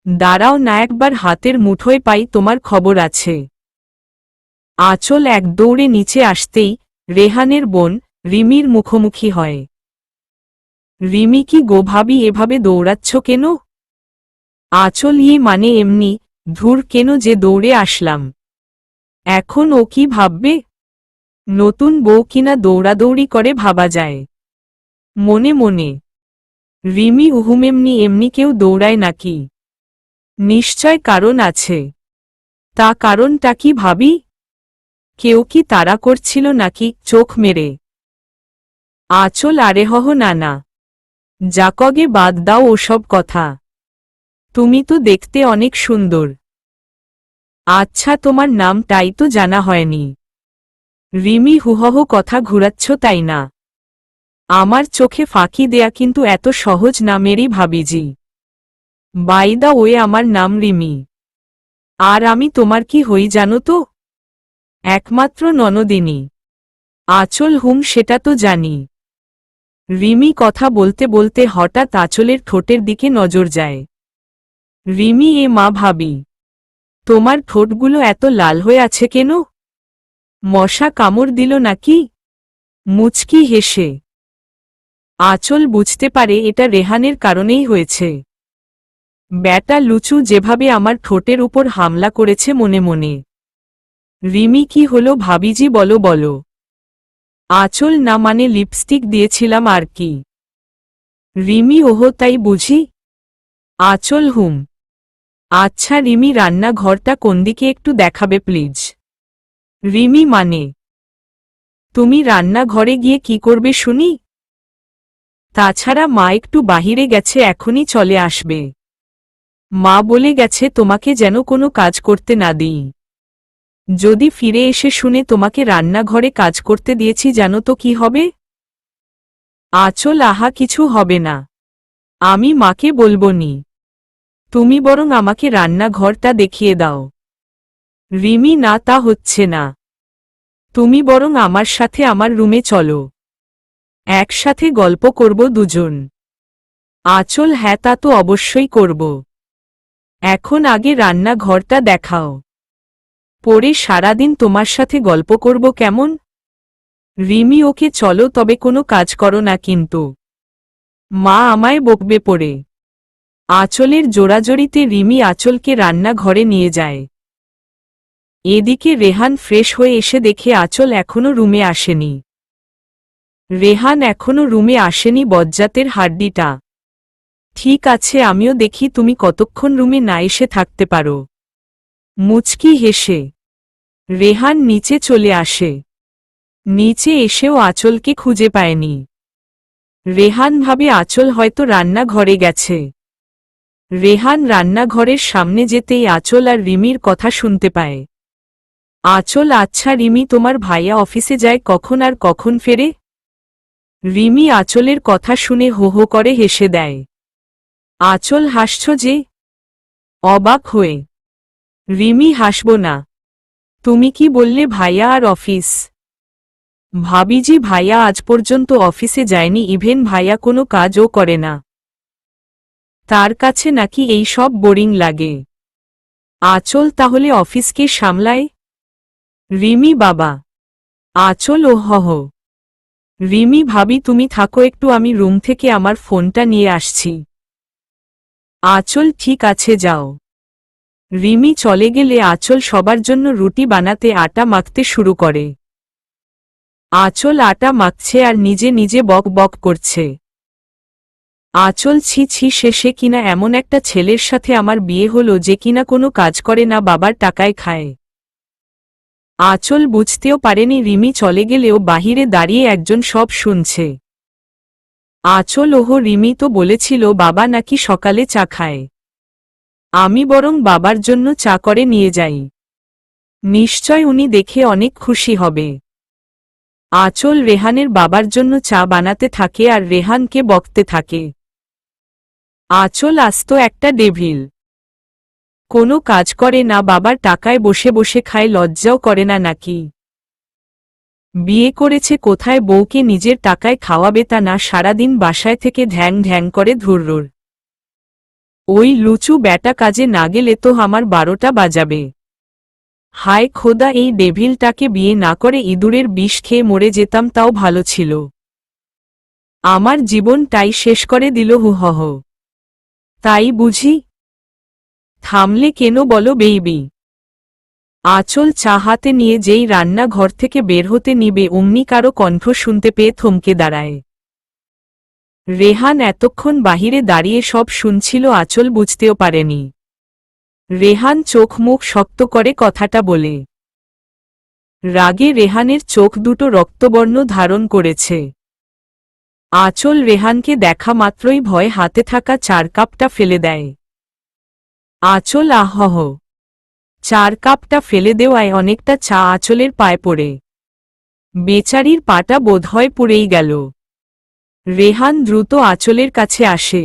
দাঁড়াও না, একবার হাতের মুঠোয় পাই, তোমার খবর আছে। আঁচল এক দৌড়ে নিচে আসতেই রেহানের বোন রিমির মুখোমুখি হয়। রিমি, কি গো ভাবি, এভাবে দৌড়াচ্ছ কেন? আঁচল, মানে এমনি। ধুর, কেন যে দৌড়ে আসলাম। এখন ও কি ভাববে? নতুন বউ কিনা দৌড়াদৌড়ি করে ভাবা যায়। মনে মনে রিমি, এমনি এমনি কেউ দৌড়ায় নাকি? নিশ্চয় কারণ আছে। তা কারণটা কি ভাবি? কেউ কি তাড়া করছিল নাকি চোখ মেরে? আঁচল, আরে হহ, না না, যাকগে বাদ দাও ওসব কথা। তুমি তো দেখতে অনেক সুন্দর। আচ্ছা, তোমার নামটাই তো জানা হয়নি। রিমি, হুহহ কথা ঘুরাচ্ছ তাই না? আমার চোখে ফাঁকি দেয়া কিন্তু এত সহজ না মেরি ভাবিজি। বাই দা ওয়ে, আমার নাম রিমি। আর আমি তোমার কি হই জানো তো? একমাত্র ননদিনী। আঁচল, সেটা তো জানি। রিমি কথা বলতে বলতে হঠাৎ আঁচলের ঠোঁটের দিকে নজর যায়। রিমি, এ মা ভাবি, তোমার ঠোঁটগুলো এত লাল হয়ে আছে কেন? মশা কামড় দিল নাকি? মুচকি হেসে আঁচল বুঝতে পারে এটা রেহানের কারণেই হয়েছে। ব্যাটা লুচু যেভাবে আমার ঠোঁটের উপর হামলা করেছে মনে মনে। রিমি, কি হলো ভাবিজি, বলো বলো। আঁচল, না মানে লিপস্টিক দিয়েছিলাম আর কি। রিমি, ওহো তাই বুঝি। আঁচল, আচ্ছা রিমি, রান্নাঘরটা কোন দিকে একটু দেখাবে প্লিজ? রিমি মানে, তুমি রান্নাঘরে গিয়ে কি করবে শুনি? তাছাড়া মা একটু বাহিরে গেছে, এখনই চলে আসবে। মা বলে গেছে তোমাকে যেন কোনো কাজ করতে না দিই। যদি ফিরে এসে শুনে তোমাকে রান্নাঘরে কাজ করতে দিয়েছি, জানো তো কি হবে? আঁচল, আহা কিছু হবে না, আমি মাকে বলবো নি। তুমি বরং আমাকে রান্নাঘরটা দেখিয়ে দাও। রিমি, না, তা হচ্ছে না। তুমি বরং আমার সাথে আমার রুমে চলো, একসাথে গল্প করব দুজন। আঁচল, হ্যাঁ তা তো অবশ্যই করব। এখন আগে রান্নাঘরটা দেখাও, পরে সারাদিন তোমার সাথে গল্প করব কেমন? রিমি, ওকে চলো, তবে কোনো কাজ করো না কিন্তু, মা আমায় বকবে পড়ে। আঁচলের জোরাজোরিতে রিমি আঁচলকে রান্নাঘরে নিয়ে যায়। এদিকে রেহান ফ্রেশ হয়ে এসে দেখে আঁচল এখনো রুমে আসেনি। রেহান, এখনো রুমে আসেনি বজ্জাতের হাড্ডিটা? ঠিক আছে, আমিও দেখি তুমি কতক্ষণ রুমে না এসে থাকতে পারো। মুচকি হেসে রেহান নিচে চলে আসে। নিচে এসেও আঁচলকে খুঁজে পায়নি। রেহান ভাবে আঁচল হয়তো রান্নাঘরে গেছে। রেহান রান্নাঘরের সামনে যেতেই আঁচল আর রিমির কথা শুনতে পায়। আঁচল, আচ্ছা রিমি, তোমার ভাইয়া অফিসে যায় কখন আর কখন ফেরে? রিমি আঁচলের কথা শুনে হো হো করে হেসে দেয়। আঁচল, হাসছ যে? অবাক হয়ে রিমি, হাসব না। তুমি কি বললে ভাইয়া আর অফিস? ভাবিজি, ভাইয়া আজ পর্যন্ত অফিসে যায়নি, ইভেন ভাইয়া কোনো কাজও করে না। তার কাছে নাকি এই সব বোরিং লাগে। আঁচল, তাহলে অফিসকে সামলায়? রিমি, বাবা। আঁচল, ও হহ। রিমি, ভাবি তুমি থাকো একটু, আমি রুম থেকে আমার ফোনটা নিয়ে আসছি। আঁচল, ঠিক আছে যাও। রিমি চলে গেলে আঁচল সবার জন্য রুটি বানাতে আটা মাখতে শুরু করে। আঁচল আটা মাখছে আর নিজে নিজে বক বক করছে। আঁচল, ছি ছি, শেষে কিনা এমন একটা ছেলের সাথে আমার বিয়ে হলো যে কিনা কোনো কাজ করে না, বাবার টাকায় খায়। আঁচল বুঝতেও পারেনি রিমি চলে গেলেও বাহিরে দাঁড়িয়ে একজন সব শুনছে। আঁচল, ওহো, রিমি তো বলেছিল বাবা নাকি সকালে চা খায়। আমি বরং বাবার জন্য চা করে নিয়ে যাই, নিশ্চয় উনি দেখে অনেক খুশি হবে। আঁচল রেহানের বাবার জন্য চা বানাতে থাকে আর রেহানকে বকতে থাকে। আঁচল আস্ত একটা ডেভিল, কোনো কাজ করে না, বাবার টাকায় বসে বসে খায়, লজ্জাও করে না নাকি? বিয়ে করেছে কোথায়, বউকে নিজের টাকায় খাওয়াবে তা না, সারাদিন বাসায় থেকে ঢ্যাং ঢ্যাং করে ধুররুর। ওই লুচু ব্যাটা কাজে না গেলে তো আমার 12টা বাজাবে। হায় খোদা, এই ডেভিলটাকে বিয়ে না করে ইঁদুরের বিষ খেয়ে মরে যেতাম, তাও ভালো ছিল। আমার জীবনটাই শেষ করে দিল, হুহহ। তাই বুঝি? থামলে কেন বলো বেইবি? আঁচল চা হাতে নিয়ে যেই রান্নাঘর থেকে বের হতে নিবে অমনি কারো কণ্ঠ শুনতে পেয়ে থমকে দাঁড়ায়। রেহান এতক্ষণ বাহিরে দাঁড়িয়ে সব শুনছিল, আঁচল বুঝতেও পারেনি। রেহান চোখ মুখ শক্ত করে কথাটা বলে। রাগে রেহানের চোখ দুটো রক্তবর্ণ ধারণ করেছে। আঁচল রেহানকে দেখা মাত্রই ভয় হাতে থাকা চার কাপটা ফেলে দেয়। আঁচল, আহহ। চার কাপটা ফেলে দেওয়ায় অনেকটা চা আঁচলের পায়ে পড়ে। বেচারির পাটা বোধহয় পুড়েই গেল। রেহান দ্রুত আঁচলের কাছে আসে।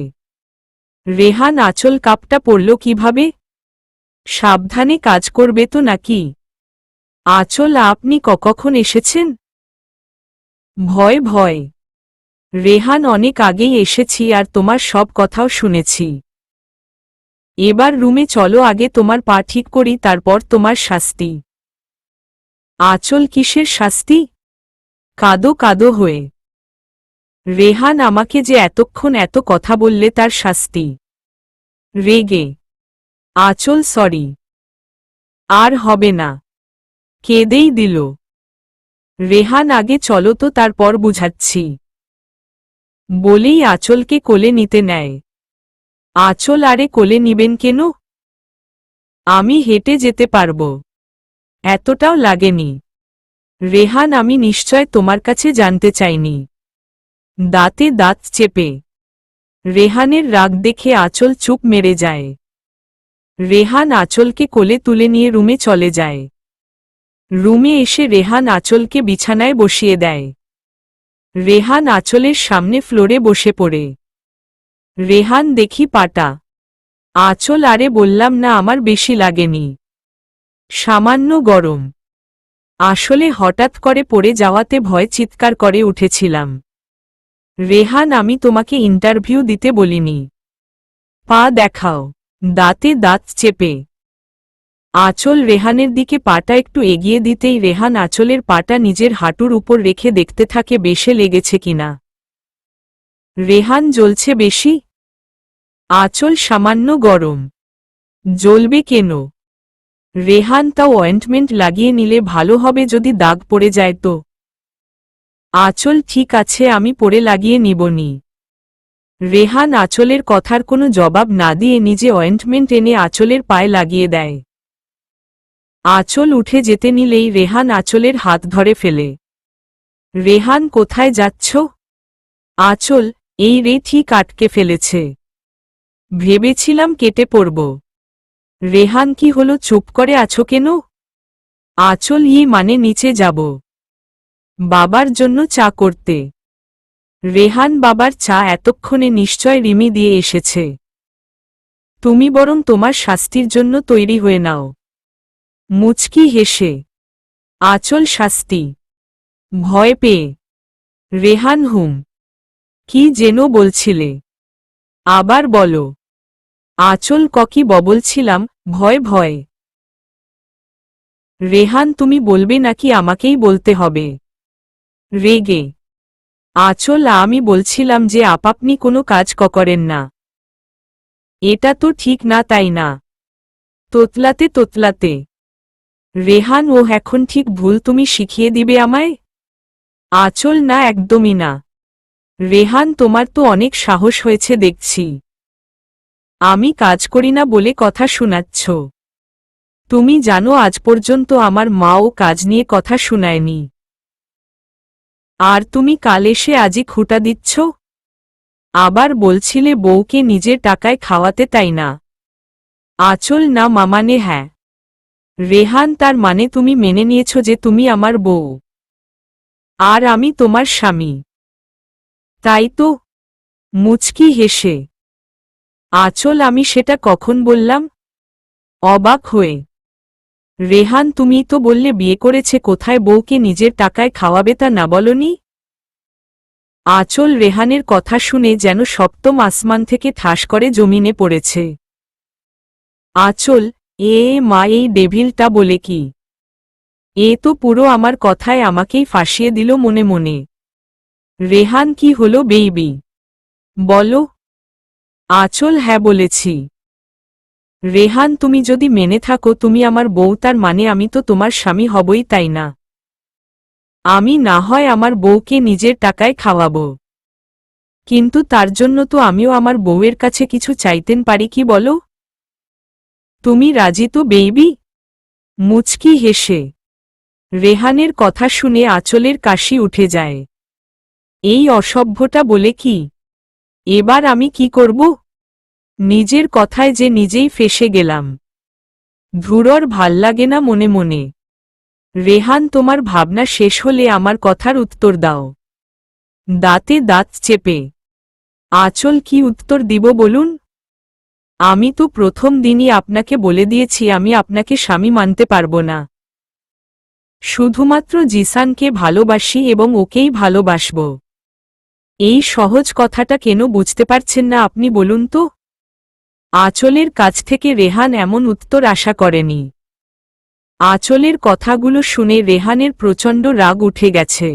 রেহান, আঁচল, কাপটা পড়ল কিভাবে? সাবধানে কাজ করবে তো নাকি? আঁচল, আপনি কখন এসেছেন? ভয় ভয়। রেহান, অনেক আগেই এসেছি আর তোমার সব কথাও শুনেছি। এবার রুমে চলো, আগে তোমার পা ঠিক করি, তারপর তোমার শাস্তি। আঁচল, কিসের শাস্তি? কাঁদো কাঁদো হয়ে। রেহান, আমাকে যে এতক্ষণ এত কথা বললে তার শাস্তি। রেগে আঁচল, সরি, আর হবে না। কেঁদেই দিল। রেহান, আগে চলো তো, তারপর বুঝাচ্ছি। বলেই আঁচলকে কোলে নিতে নেয়। আঁচল, আরে কোলে নিবেন কেন? আমি হেঁটে যেতে পারবো। এতটাও লাগেনি। রেহান, আমি নিশ্চয় তোমার কাছে জানতে চাইনি। দাঁতে দাঁত চেপে রেহানের রাগ দেখে আঁচল চুপ মেরে যায়। রেহান আঁচলকে কোলে তুলে নিয়ে রুমে চলে যায়। রুমে এসে রেহান আঁচলকে বিছানায় বসিয়ে দেয়। রেহান আঁচলের সামনে ফ্লোরে বসে পড়ে। রেহান, দেখি পাটা। আঁচল, আরে বললাম না আমার বেশি লাগেনি, সামান্য গরম। আসলে হঠাৎ করে পড়ে যাওয়াতে ভয় চিৎকার করে উঠেছিলাম। রেহান, আমি তোমাকে ইন্টারভিউ দিতে বলিনি। পা দেখাও। দাঁতে দাঁত চেপে আঁচল রেহানের দিকে পাটা একটু এগিয়ে দিতেই রেহান আঁচলের পাটা নিজের হাঁটুর উপর রেখে দেখতে থাকে বেশে লেগেছে কিনা। রেহান, জ্বলছে বেশি? আঁচল, সামান্য গরম। জ্বলবে কেন? রেহান, তাও অয়েন্টমেন্ট লাগিয়ে নিলে ভালো হবে, যদি দাগ পড়ে যায় তো। আঁচল, ঠিক আছে, আমি পরে লাগিয়ে নিবনি। রেহান আঁচলের কথার কোনো জবাব না দিয়ে নিজে অয়েন্টমেন্ট এনে আঁচলের পায়ে লাগিয়ে দেয়। আঁচল উঠে যেতে নিলেই রেহান আঁচলের হাত ধরে ফেলে। রেহান, কোথায় যাচ্ছ? আঁচল, এই রে, ঠিক আটকে ফেলেছে। ভেবেছিলাম কেটে পড়ব। রেহান, কি হলো, চুপ করে আছো কেন? আঁচল, মানে নিচে যাব বাবার জন্য চা করতে। রেহান, বাবার চা এতক্ষণে নিশ্চয় রিমি দিয়ে এসেছে। তুমি বরং তোমার শাস্তির জন্য তৈরি হয়ে নাও। মুচকি হেসে আঁচল, শাস্তি? ভয় পেয়ে? রেহান, হুম। কি যেন বলছিলে, আবার বলো। আঁচল, কি বলছিলাম, ভয় ভয়। রেহান, তুমি বলবে নাকি আমাকেই বলতে হবে? রেগে আঁচল, আমি বলছিলাম যে আপনি কোনো কাজ করেন না। এটা তো ঠিক না, তাই না? তোতলাতে তোতলাতে রেহান, ও এখন ঠিক ভুল তুমি শিখিয়ে দিবে আমায়? আঁচল, না, একদমই না। রেহান, তোমার তো অনেক সাহস হয়েছে দেখছি। আমি কাজ করি না বলে কথা শোনাচ্ছ? তুমি জানো আজ পর্যন্ত আমার মাও কাজ নিয়ে কথা শোনায়নি। আর তুমি কাল এসে আজই খুঁটা দিচ্ছ? আবার বলছিলে বউকে নিজের টাকায় খাওয়াতে, তাই না? আঁচল, না, মানে হ্যাঁ। রেহান, তার মানে তুমি মেনে নিয়েছ যে তুমি আমার বউ আর আমি তোমার স্বামী, তাই তো? মুচকি হেসে আঁচল, আমি সেটা কখন বললাম? অবাক হয়ে রেহান, তুমি তো বললে বিয়ে করেছে, কোথায় বউকে নিজের টাকায় খাওয়াবে তা না বলনি? আঁচল রেহানের কথা শুনে যেন সপ্তম আসমান থেকে ঠাস করে জমিনে পড়েছে। আঁচল, মা, এই ডেভিলটা বলে কি? এ তো পুরো আমার কথায় আমাকেই ফাঁসিয়ে দিল মনে মনে। রেহান, কি হলো বেইবি? বলো। আঁচল, হ্যাঁ বলেছি। রেহান, তুমি যদি মেনে থাকো তুমি আমার বউ, তার মানে আমি তো তোমার স্বামী হবই, তাই না? আমি না হয় আমার বউকে নিজের টাকায় খাওয়াবো, কিন্তু তার জন্য তো আমিও আমার বউয়ের কাছে কিছু চাইতেন পারি, কি বলো? তুমি রাজি তো বেইবি? মুচকি হেসে রেহানের কথা শুনে আঁচলের কাশি উঠে যায়। এই অসভ্যটা বলে কি? এবার আমি কি করব? নিজের কথায় যে নিজেই ফেঁসে গেলাম। ধুরর, ভাল লাগে না মনে মনে। রেহান, তোমার ভাবনা শেষ হলে আমার কথার উত্তর দাও। দাঁতে দাঁত চেপে আঁচল, কি উত্তর দিব বলুন? আমি তো প্রথম দিনই আপনাকে বলে দিয়েছি আমি আপনাকে স্বামী মানতে পারবো না। শুধুমাত্র জিসানকে ভালোবাসি এবং ওকেই ভালোবাসব। এই সহজ কথাটা কেন বুঝতে পারছেন না আপনি বলুন তো? আঁচলের কাছ থেকে রেহান এমন উত্তর আশা করেনি। আঁচলের কথাগুলো শুনে রেহানের প্রচণ্ড রাগ উঠে গেছে।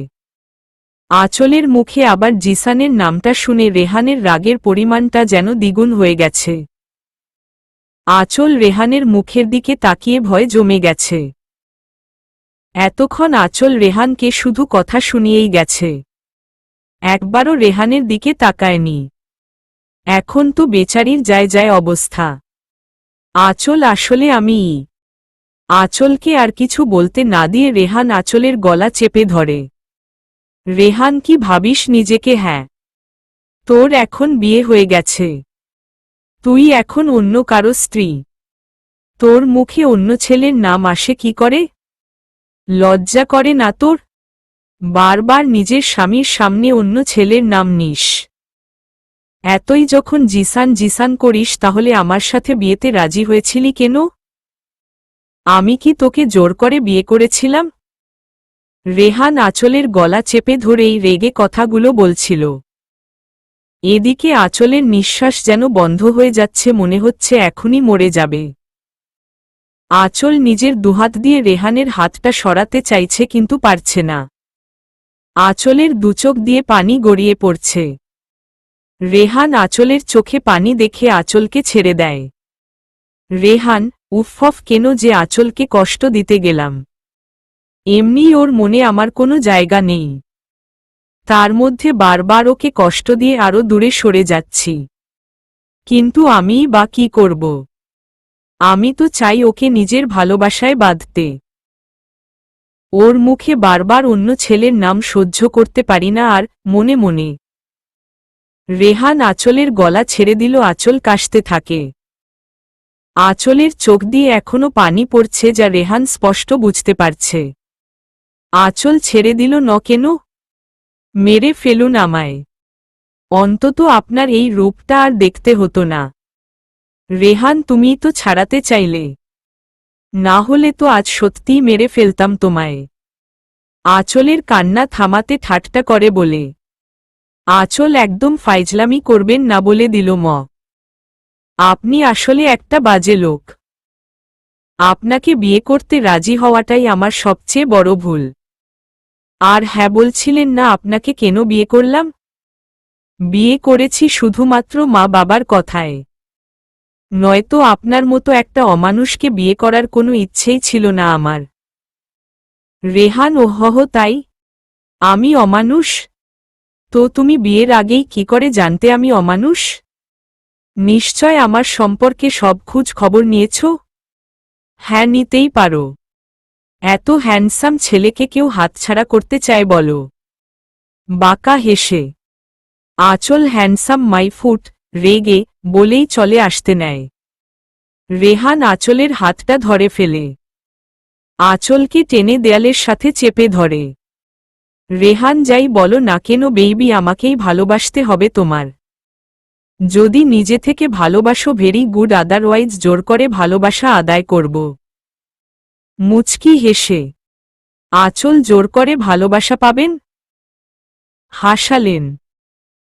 আঁচলের মুখে আবার জিসানের নামটা শুনে রেহানের রাগের পরিমাণটা যেন দ্বিগুণ হয়ে গেছে। আঁচল রেহানের মুখের দিকে তাকিয়ে ভয় জমে গেছে। এতক্ষণ আঁচল রেহানকে শুধু কথা শুনিয়েই গেছে, একবারও রেহানের দিকে তাকায়নি। এখন তো বেচারির যায় যায় অবস্থা। আঁচল আসলে আমি। আঁচলকে আর কিছু বলতে না দিয়ে রেহান আঁচলের গলা চেপে ধরে। রেহান কি ভাবিস নিজেকে? হ্যাঁ, তোর এখন বিয়ে হয়ে গেছে, তুই এখন অন্য কারো স্ত্রী। তোর মুখে অন্য ছেলের নাম আসে কি করে? লজ্জা করে না তোর? বারবার নিজের স্বামীর সামনে অন্য ছেলের নাম নিস। এতই যখন জিসান জিসান করিস তাহলে আমার সাথে বিয়েতে রাজি হয়েছিলি কেন? আমি কি তোকে জোর করে বিয়ে করেছিলাম? রেহান আঁচলের গলা চেপে ধরেই রেগে কথাগুলো বলছিল। এদিকে আঁচলের নিঃশ্বাস যেন বন্ধ হয়ে যাচ্ছে, মনে হচ্ছে এখনই মরে যাবে। আঁচল নিজের দুহাত দিয়ে রেহানের হাতটা সরাতে চাইছে কিন্তু পারছে না। আঁচলের দুচোখ দিয়ে পানি গড়িয়ে পড়ছে। রেহান আঁচলের চোখে পানি দেখে আঁচলকে ছেড়ে দেয়। রেহান, উফফ, কেন যে আঁচলকে কষ্ট দিতে গেলাম? এমনি ওর মনে আমার কোনো জায়গা নেই, তার মধ্যে বারবার ওকে কষ্ট দিয়ে আরো দূরে সরে যাচ্ছি। কিন্তু আমিই বা কি করব? আমি তো চাই ওকে নিজের ভালোবাসায় বাঁধতে। ওর মুখে বারবার অন্য ছেলের নাম সহ্য করতে পারি না আর। মনে মনে রেহান আঁচলের গলা ছেড়ে দিল। আঁচল কাশতে থাকে। আঁচলের চোখ দিয়ে এখনো পানি পড়ছে, যা রেহান স্পষ্ট বুঝতে পারছে। আঁচল ছেড়ে দিল ন কেন? মেরে ফেলুন আমায়, অন্তত আপনার এই রূপটা আর দেখতে হতো না। রেহান, তুমিই তো ছাড়াতে চাইলে, না হলে তো আজ সত্যিই মেরে ফেলতাম তোমায়। আঁচলের কান্না থামাতে ঠাট্টা করে বলে। আঁচল, একদম ফাইজলামি করবেন না বলে দিল ম। আপনি আসলে একটা বাজে লোক। আপনাকে বিয়ে করতে রাজি হওয়াটাই আমার সবচেয়ে বড় ভুল। আর হ্যাঁ, বলছিলেন না আপনাকে কেন বিয়ে করলাম? বিয়ে করেছি শুধুমাত্র মা বাবার কথায়, নয়তো আপনার মতো একটা অমানুষকে বিয়ে করার কোনো ইচ্ছেই ছিল না আমার। রেহান, ওহহ, তাই? আমি অমানুষ? তো তুমি বিয়ের আগেই কি করে জানতে আমি অমানুষ? নিশ্চয় আমার সম্পর্কে সব খোঁজ খবর নিয়েছ। হ্যাঁ, নিতেই পারো। এত হ্যান্ডসাম ছেলেকে কেউ হাতছাড়া করতে চায় বলো? বাঁকা হেসে আঁচল হ্যান্ডসাম মাই ফুট রেগে বলেই চলে আসতে নেয়। রেহান আঁচলের হাতটা ধরে ফেলে আঁচলকে টেনে দেয়ালের সাথে চেপে ধরে। রেহান, যাই বলো না কেন বেইবি, আমাকেই ভালোবাসতে হবে তোমার। যদি নিজে থেকে ভালোবাসো ভেরি গুড, আদারওয়াইজ জোর করে ভালোবাসা আদায় করব। মুচকি হেসে আঁচল, জোর করে ভালোবাসা পাবেন? হাসালেন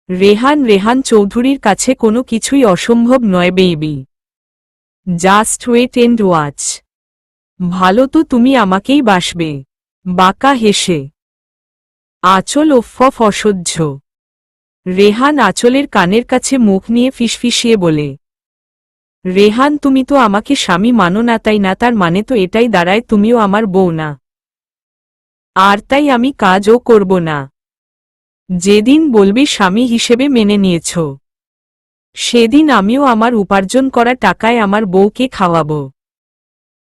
রেহান। রেহান চৌধুরীর কাছে কোনো কিছুই অসম্ভব নয় baby. Just wait and watch. ভালো তো তুমি আমাকেই বাসবে। বাঁকা হেসে আঁচল, ওফফ, অসহ্য। রেহান আঁচলের কানের কাছে মুখ নিয়ে ফিসফিসিয়ে বলে। রেহান, তুমি তো আমাকে স্বামী মানো না, তাই না? তার মানে তো এটাই দাঁড়ায় তুমিও আমার বউ না, আর তাই আমি কাজও করব না। যেদিন বলবি স্বামী হিসেবে মেনে নিয়েছ, সেদিন আমিও আমার উপার্জন করা টাকায় আমার বউকে খাওয়াবো।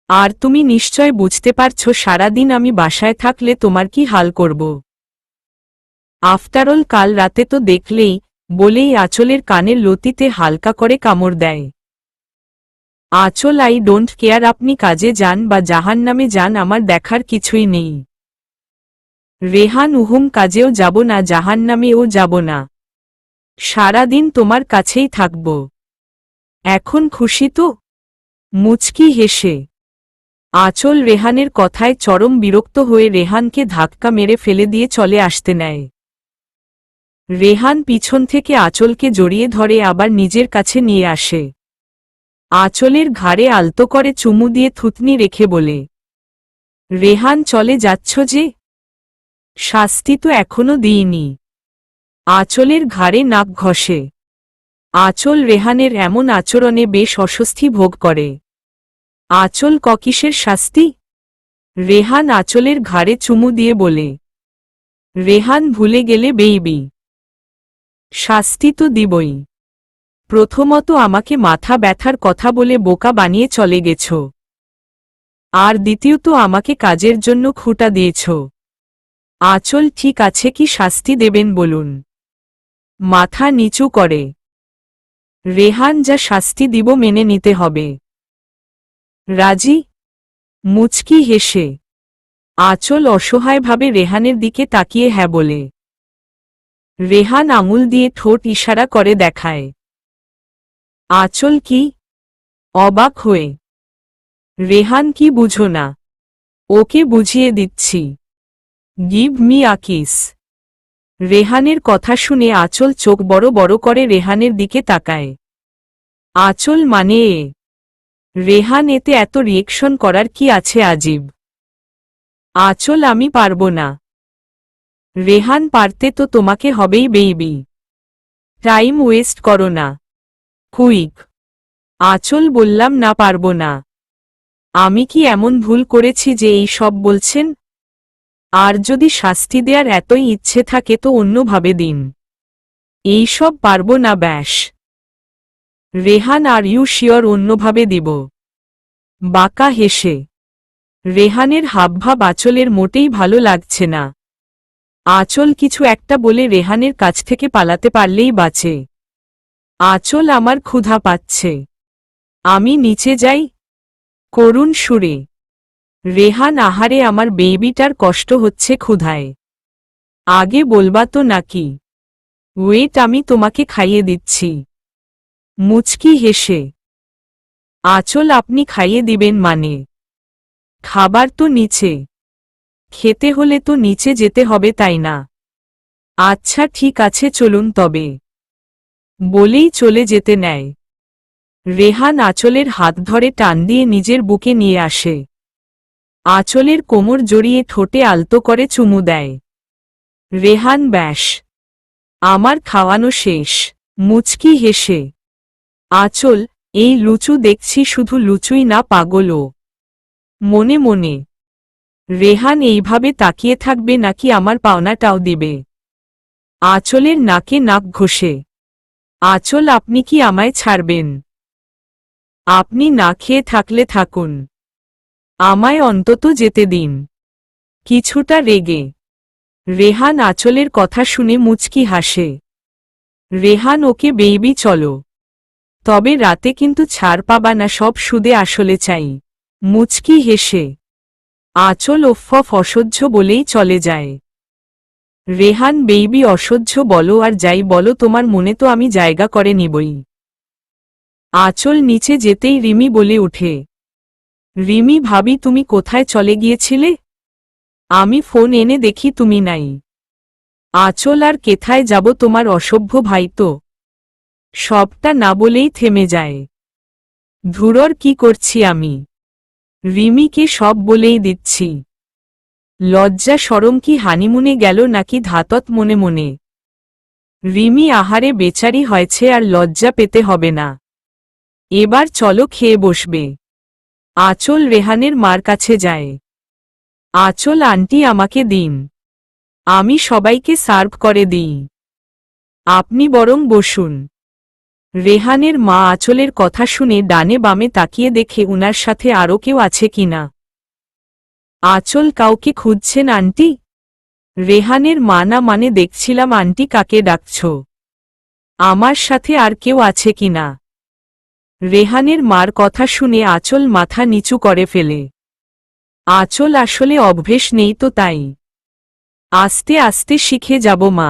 আর তুমি নিশ্চয় বুঝতে পারছো সারাদিন আমি বাসায় থাকলে তোমার কি হাল করব। আফটারঅল কাল রাতে তো দেখলেই, বলেই আঁচলের কানের লতিতে হালকা করে কামড় দেয়। আঁচল, আই ডোন্ট কেয়ার, আপনি কাজে যান বা জাহান্নামে যান, আমার দেখার কিছুই নেই। রেহান, উহুম, কাজেও যাব না, জাহান্নামেও যাব না, সারাদিন তোমার কাছেই থাকব। এখন খুশি তো? মুচকি হেসে আঁচল রেহানের কথায় চরম বিরক্ত হয়ে রেহানকে ধাক্কা মেরে ফেলে দিয়ে চলে আসতে নেয়। রেহান পিছন থেকে আঁচলকে জড়িয়ে ধরে আবার নিজের কাছে নিয়ে আসে। আঁচলের ঘাড়ে আলতো করে চুমু দিয়ে থুতনি রেখে বলে, রেহান, চলে যাচ্ছ যে? শাস্তি তো এখনো দিইনি। আঁচলের ঘাড়ে নাক ঘষে। আঁচল রেহানের এমন আচরণে বেশ অস্বস্তি ভোগ করে। আঁচল, কিসের শাস্তি? রেহান আঁচলের ঘাড়ে চুমু দিয়ে বলে। রেহান, ভুলে গেলে বেইবি, শাস্তি তো দিবই। প্রথমত আমাকে মাথা ব্যথার কথা বলে বোকা বানিয়ে চলে গেছ, আর দ্বিতীয়ত আমাকে কাজের জন্য খুঁটা দিয়েছ। আঁচল ঠিক আছে, কি শাস্তি দেবেন বলুন? মাথা নিচু করে। রেহান, যা শাস্তি দিব মেনে নিতে হবে। রাজি? মুচকি হেসে আঁচল অসহায়ভাবে রেহানের দিকে তাকিয়ে হ্যাঁ বলে। রেহান আঙুল দিয়ে ঠোঁট ইশারা করে দেখায়। আঁচল কি? অবাক হয়ে। রেহান, কি বুঝো না? ওকে বুঝিয়ে দিচ্ছি। Give me a kiss. রেহানের কথা শুনে আঁচল চোখ বড় বড় করে রেহানের দিকে তাকায়। আঁচল মানে এ? রেহান, এতে এত রিয়েকশন করার কি আছে আজীব? আঁচল, আমি পারবো না। রেহান, পারতে তো তোমাকে হবেই বেইবি। টাইম ওয়েস্ট করো না, কুইক। আঁচল, বললাম না পারবো না। আমি কি এমন ভুল করেছি যে এই সব বলছেন? আর যদি শাস্তি দেওয়ার এতই ইচ্ছে থাকে তো অন্যভাবে দিন। এই সব পারবো না ব্যাস। রেহান, আর ইউ শিওর অন্যভাবে দিব? বাঁকা হেসে। রেহানের হাবভাব আঁচলের মোটেই ভালো লাগছে না। আঁচল কিছু একটা বলে রেহানের কাছ থেকে পালাতে পারলেই বাঁচে। আঁচল, আমার ক্ষুধা পাচ্ছে, আমি নিচে যাই। করুণ সুরে। রেহান, আহারে আমার বেবিটার কষ্ট হচ্ছে ক্ষুধায়। আগে বলবা তো নাকি? ওয়েট, আমি তোমাকে খাইয়ে দিচ্ছি। মুচকি হেসে। আঁচল, আপনি খাইয়ে দিবেন মানে? খাবার তো নিচে। খেতে হলে তো নিচে যেতে হবে, তাই না? আচ্ছা ঠিক আছে, চলুন তবে। বলেই চলে যেতে নেয়। রেহান আঁচলের হাত ধরে টান দিয়ে নিজের বুকে নিয়ে আসে। আঁচলের কোমর জড়িয়ে ঠোঁটে আলতো করে চুমু দেয়। রেহান, ব্যাস, আমার খাওয়ানো শেষ। মুচকি হেসে। আঁচল, এই লুচু দেখছি শুধু লুচুই না, পাগলও। মনে মনে। রেহান এইভাবে তাকিয়ে থাকবে নাকি আমার পাওনাটাও দিবে? আঁচলের নাকে নাক ঘষে। আঁচল, আপনি কি আমায় ছাড়বেন? আপনি না খেয়ে থাকলে থাকুন, আমায় অন্তত যেতে দিন। কিছুটা রেগে। রেহান আঁচলের কথা শুনে মুচকি হাসে। রেহান, ওকে বেবি, চলো। তবে রাতে কিন্তু ছাড় পাবা না, সব সুদে আসলে চাই। মুচকি হেসে। আঁচল ওফফ অসহ্য বলেই চলে যায়। রেহান, বেবি, অসহ্য বলো আর যাই বলো, তোমার মনে তো আমি জায়গা করে নিবই। আঁচল নিচে যেতেই রিমি বলে ওঠে। রিমি ভাবি, তুমি কোথায় চলে গিয়েছিলে? আমি ফোন এনে দেখি তুমি নাই। আঁচল, আর কেথায় যাব, তোমার অসভ্য ভাই তো। সবটা না বলেই থেমে যায়। ধুরর, কি করছি আমি? রিমিকে সব বলেই দিচ্ছি। লজ্জা শরম কি হানিমুনে গেল নাকি ধাতত মনে মনে? রিমি, আহারে বেচারি হয়েছে, আর লজ্জা পেতে হবে না। এবার চলো খেয়ে বসবে। আঁচল রেহানের মার কাছে যায়। আঁচল, আন্টি আমাকে দিন, আমি সবাইকে সার্ভ করে দিই। আপনি বরং বসুন। রেহানের মা আঁচলের কথা শুনে ডানে বামে তাকিয়ে দেখে উনার সাথে আরও কেউ আছে কিনা। আঁচল, কাউকে খুঁজছেন আন্টি? রেহানের মা, না মানে দেখছিলাম আন্টি কাকে ডাকছ। আমার সাথে আর কেউ আছে কিনা? রেহানের মার কথা শুনে আঁচল মাথা নিচু করে ফেলে। আঁচল, আসলে অভ্যেস নেই তো তাই। আস্তে আস্তে শিখে যাব মা।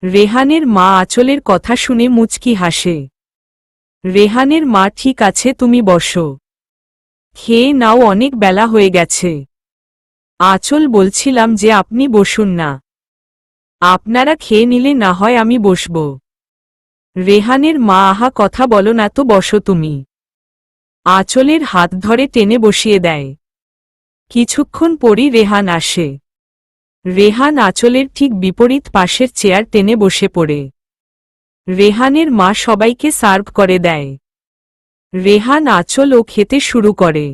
রেহানের মা আঁচলের কথা শুনে মুচকি হাসে। রেহানের মা, ঠিক আছে তুমি বসো, খেয়ে নাও, অনেক বেলা হয়ে গেছে। আঁচল, বলছিলাম যে আপনি বসুন না। আপনারা খেয়ে নিলে না হয় আমি বসব। রেহানের মা, আহা কথা বলো না তো, বসো তুমি। আঁচলের হাত ধরে টেনে বসিয়ে দেয়। কিছুক্ষণ পরই রেহান আসে। রেহান আঁচলের ঠিক বিপরীত পাশের চেয়ার টেনে বসে পড়ে। রেহানের মা সবাইকে সার্ভ করে দেয়। রেহান আঁচল ও খেতে শুরু করে।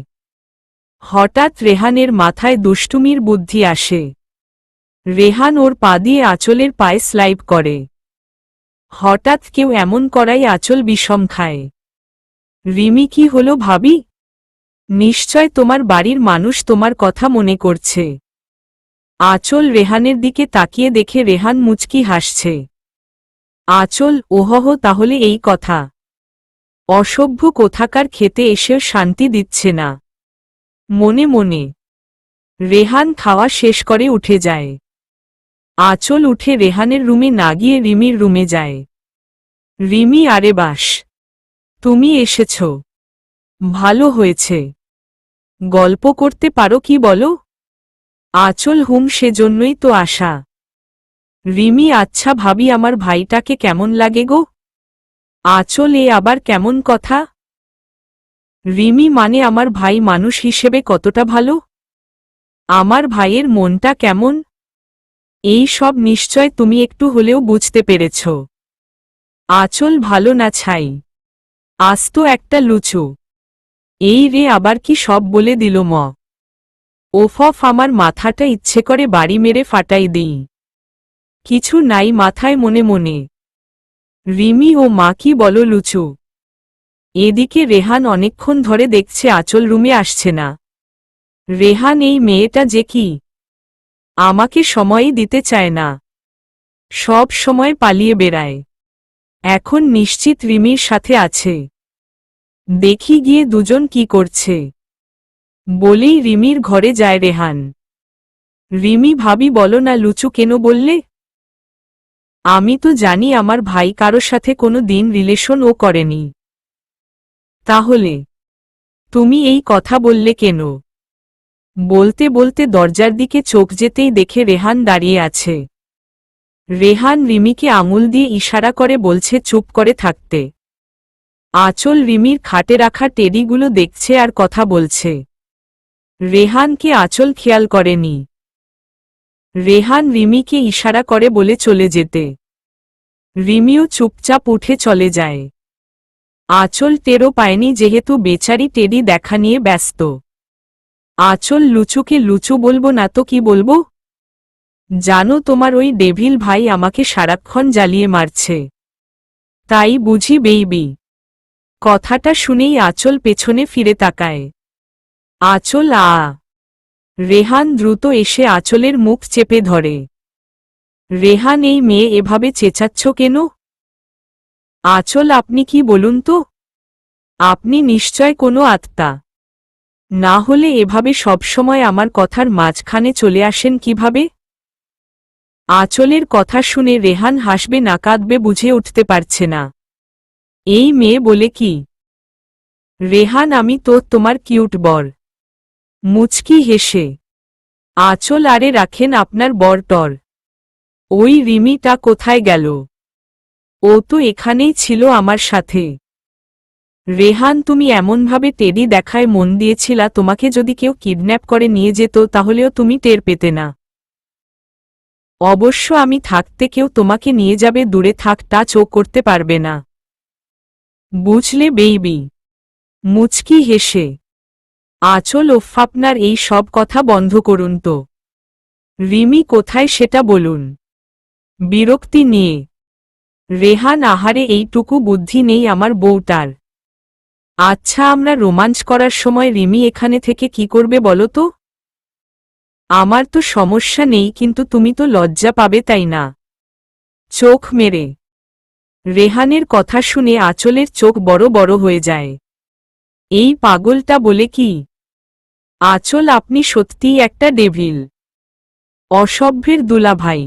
হঠাৎ রেহানের মাথায় দুষ্টুমির বুদ্ধি আসে। রেহান ওর পা দিয়ে আঁচলের পায়ে স্লাইপ করে। হঠাৎ কেউ এমন করাই আঁচল বিষম খায়। রিমি, কি হলো ভাবি? নিশ্চয় তোমার বাড়ির মানুষ তোমার কথা মনে করছে। আঁচল রেহানের দিকে তাকিয়ে দেখে রেহান মুচকি হাসছে। আঁচল, ওহহ, তাহলে এই কথা। অসভ্য কোথাকার, খেতে এসেও শান্তি দিচ্ছে না। মনে মনে রেহান খাওয়া শেষ করে উঠে যায়। আঁচল উঠে রেহানের রুমে না গিয়ে রিমির রুমে যায়। রিমি, আরে বাস, তুমি এসেছ, ভালো হয়েছে। গল্প করতে পারো কি বলো? আঁচল, সেজন্যই তো আসা। রিমি, আচ্ছা ভাবি, আমার ভাইটাকে কেমন লাগে গো? আঁচল, এ আবার কেমন কথা? রিমি, মানে আমার ভাই মানুষ হিসেবে কতটা ভালো? আমার ভাইয়ের মনটা কেমন? এই সব নিশ্চয় তুমি একটু হলেও বুঝতে পেরেছ। আঁচল, ভালো না ছাই, আজ তো একটা লুচু। এই রে, আবার কি সব বলে দিল ম। ওফ, আমার মাথাটা ইচ্ছে করে বাড়ি মেরে ফাটাই দিই। কিছু নাই মাথায়, মনে মনে। রিমি, ও মা, কি বলো লুচু? এদিকে রেহান অনেকক্ষণ ধরে দেখছে আঁচল রুমে আসছে না। রেহান, এই মেয়েটা যে কি, আমাকে সময়ই দিতে চায় না, সব সময় পালিয়ে বেড়ায়। এখন নিশ্চিত রিমির সাথে আছে। দেখি গিয়ে দুজন কি করছে। বলেই রিমির ঘরে যায় রেহান। রিমি, ভাবি বলো না, লুচু কেন বললে? আমি তো জানি আমার ভাই কারো সাথে কোনো দিন রিলেশনও করেনি। তাহলে তুমি এই কথা বললে কেন? বলতে বলতে দরজার দিকে চোখ যেতেই দেখে রেহান দাঁড়িয়ে আছে। রেহান রিমিকে আঙুল দিয়ে ইশারা করে বলছে চুপ করে থাকতে। আঁচল রিমির খাটে রাখা টেডিগুলো দেখছে আর কথা বলছে। রেহানকে আঁচল খেয়াল করেনি। রেহান রিমিকে ইশারা করে বলে চলে যেতে। রিমিও চুপচাপ উঠে চলে যায়। আঁচল টেরও পায়নি, যেহেতু বেচারি টেডি দেখা নিয়ে ব্যস্ত। আঁচল, লুচুকে লুচু বলবো না তো কি বলবো? জানো, তোমার ওই ডেভিল ভাই আমাকে সারাক্ষণ জ্বালিয়ে মারছে। তাই বুঝি বেইবি? কথাটা শুনেই আঁচল পেছনে ফিরে তাকায়। আঁচল, রেহান দ্রুত এসে আঁচলের মুখ চেপে ধরে। রেহান, এই মেয়ে এভাবে চেঁচাচ্ছ কেন? আঁচল, আপনি কি বলুন তো? আপনি নিশ্চয় কোনো আত্মা, না হলে এভাবে সবসময় আমার কথার মাঝখানে চলে আসেন কিভাবে? আঁচলের কথা শুনে রেহান হাসবে না কাঁদবে বুঝে উঠতে পারছে না। এই মেয়ে বলে কি? রেহান, আমি তো তোমার কিউট বর। মুচকি হেসে আঁচল, আরে রাখেন আপনার বর টর। ওই রিমিটা কোথায় গেল? ও তো এখানেই ছিল আমার সাথে। রেহান, তুমি এমনভাবে টেডি দেখায় মন দিয়েছিলা, তোমাকে যদি কেউ কিডন্যাপ করে নিয়ে যেত তাহলেও তুমি টের পেতে না। অবশ্য আমি থাকতে কেউ তোমাকে নিয়ে যাবে, দূরে থাক, টাচও করতে পারবে না। বুঝলে বেইবি? মুচকি হেসে আঁচল, ওফ, আপনার এই সব কথা বন্ধ করুন তো। রিমি কোথায় সেটা বলুন। বিরক্তি নিয়ে রেহান, আহারে, এইটুকু বুদ্ধি নেই আমার বউটার। আচ্ছা, আমরা রোমাঞ্চ করার সময় রিমি এখানে থেকে কি করবে বলো তো? আমার তো সমস্যা নেই, কিন্তু তুমি তো লজ্জা পাবে, তাই না? চোখ মেরে রেহানের কথা শুনে আঁচলের চোখ বড় বড় হয়ে যায়। এই পাগলটা বলে কি? আঁচল, আপনি সত্যিই একটা ডেভিল, অসভ্যের দুলাভাই,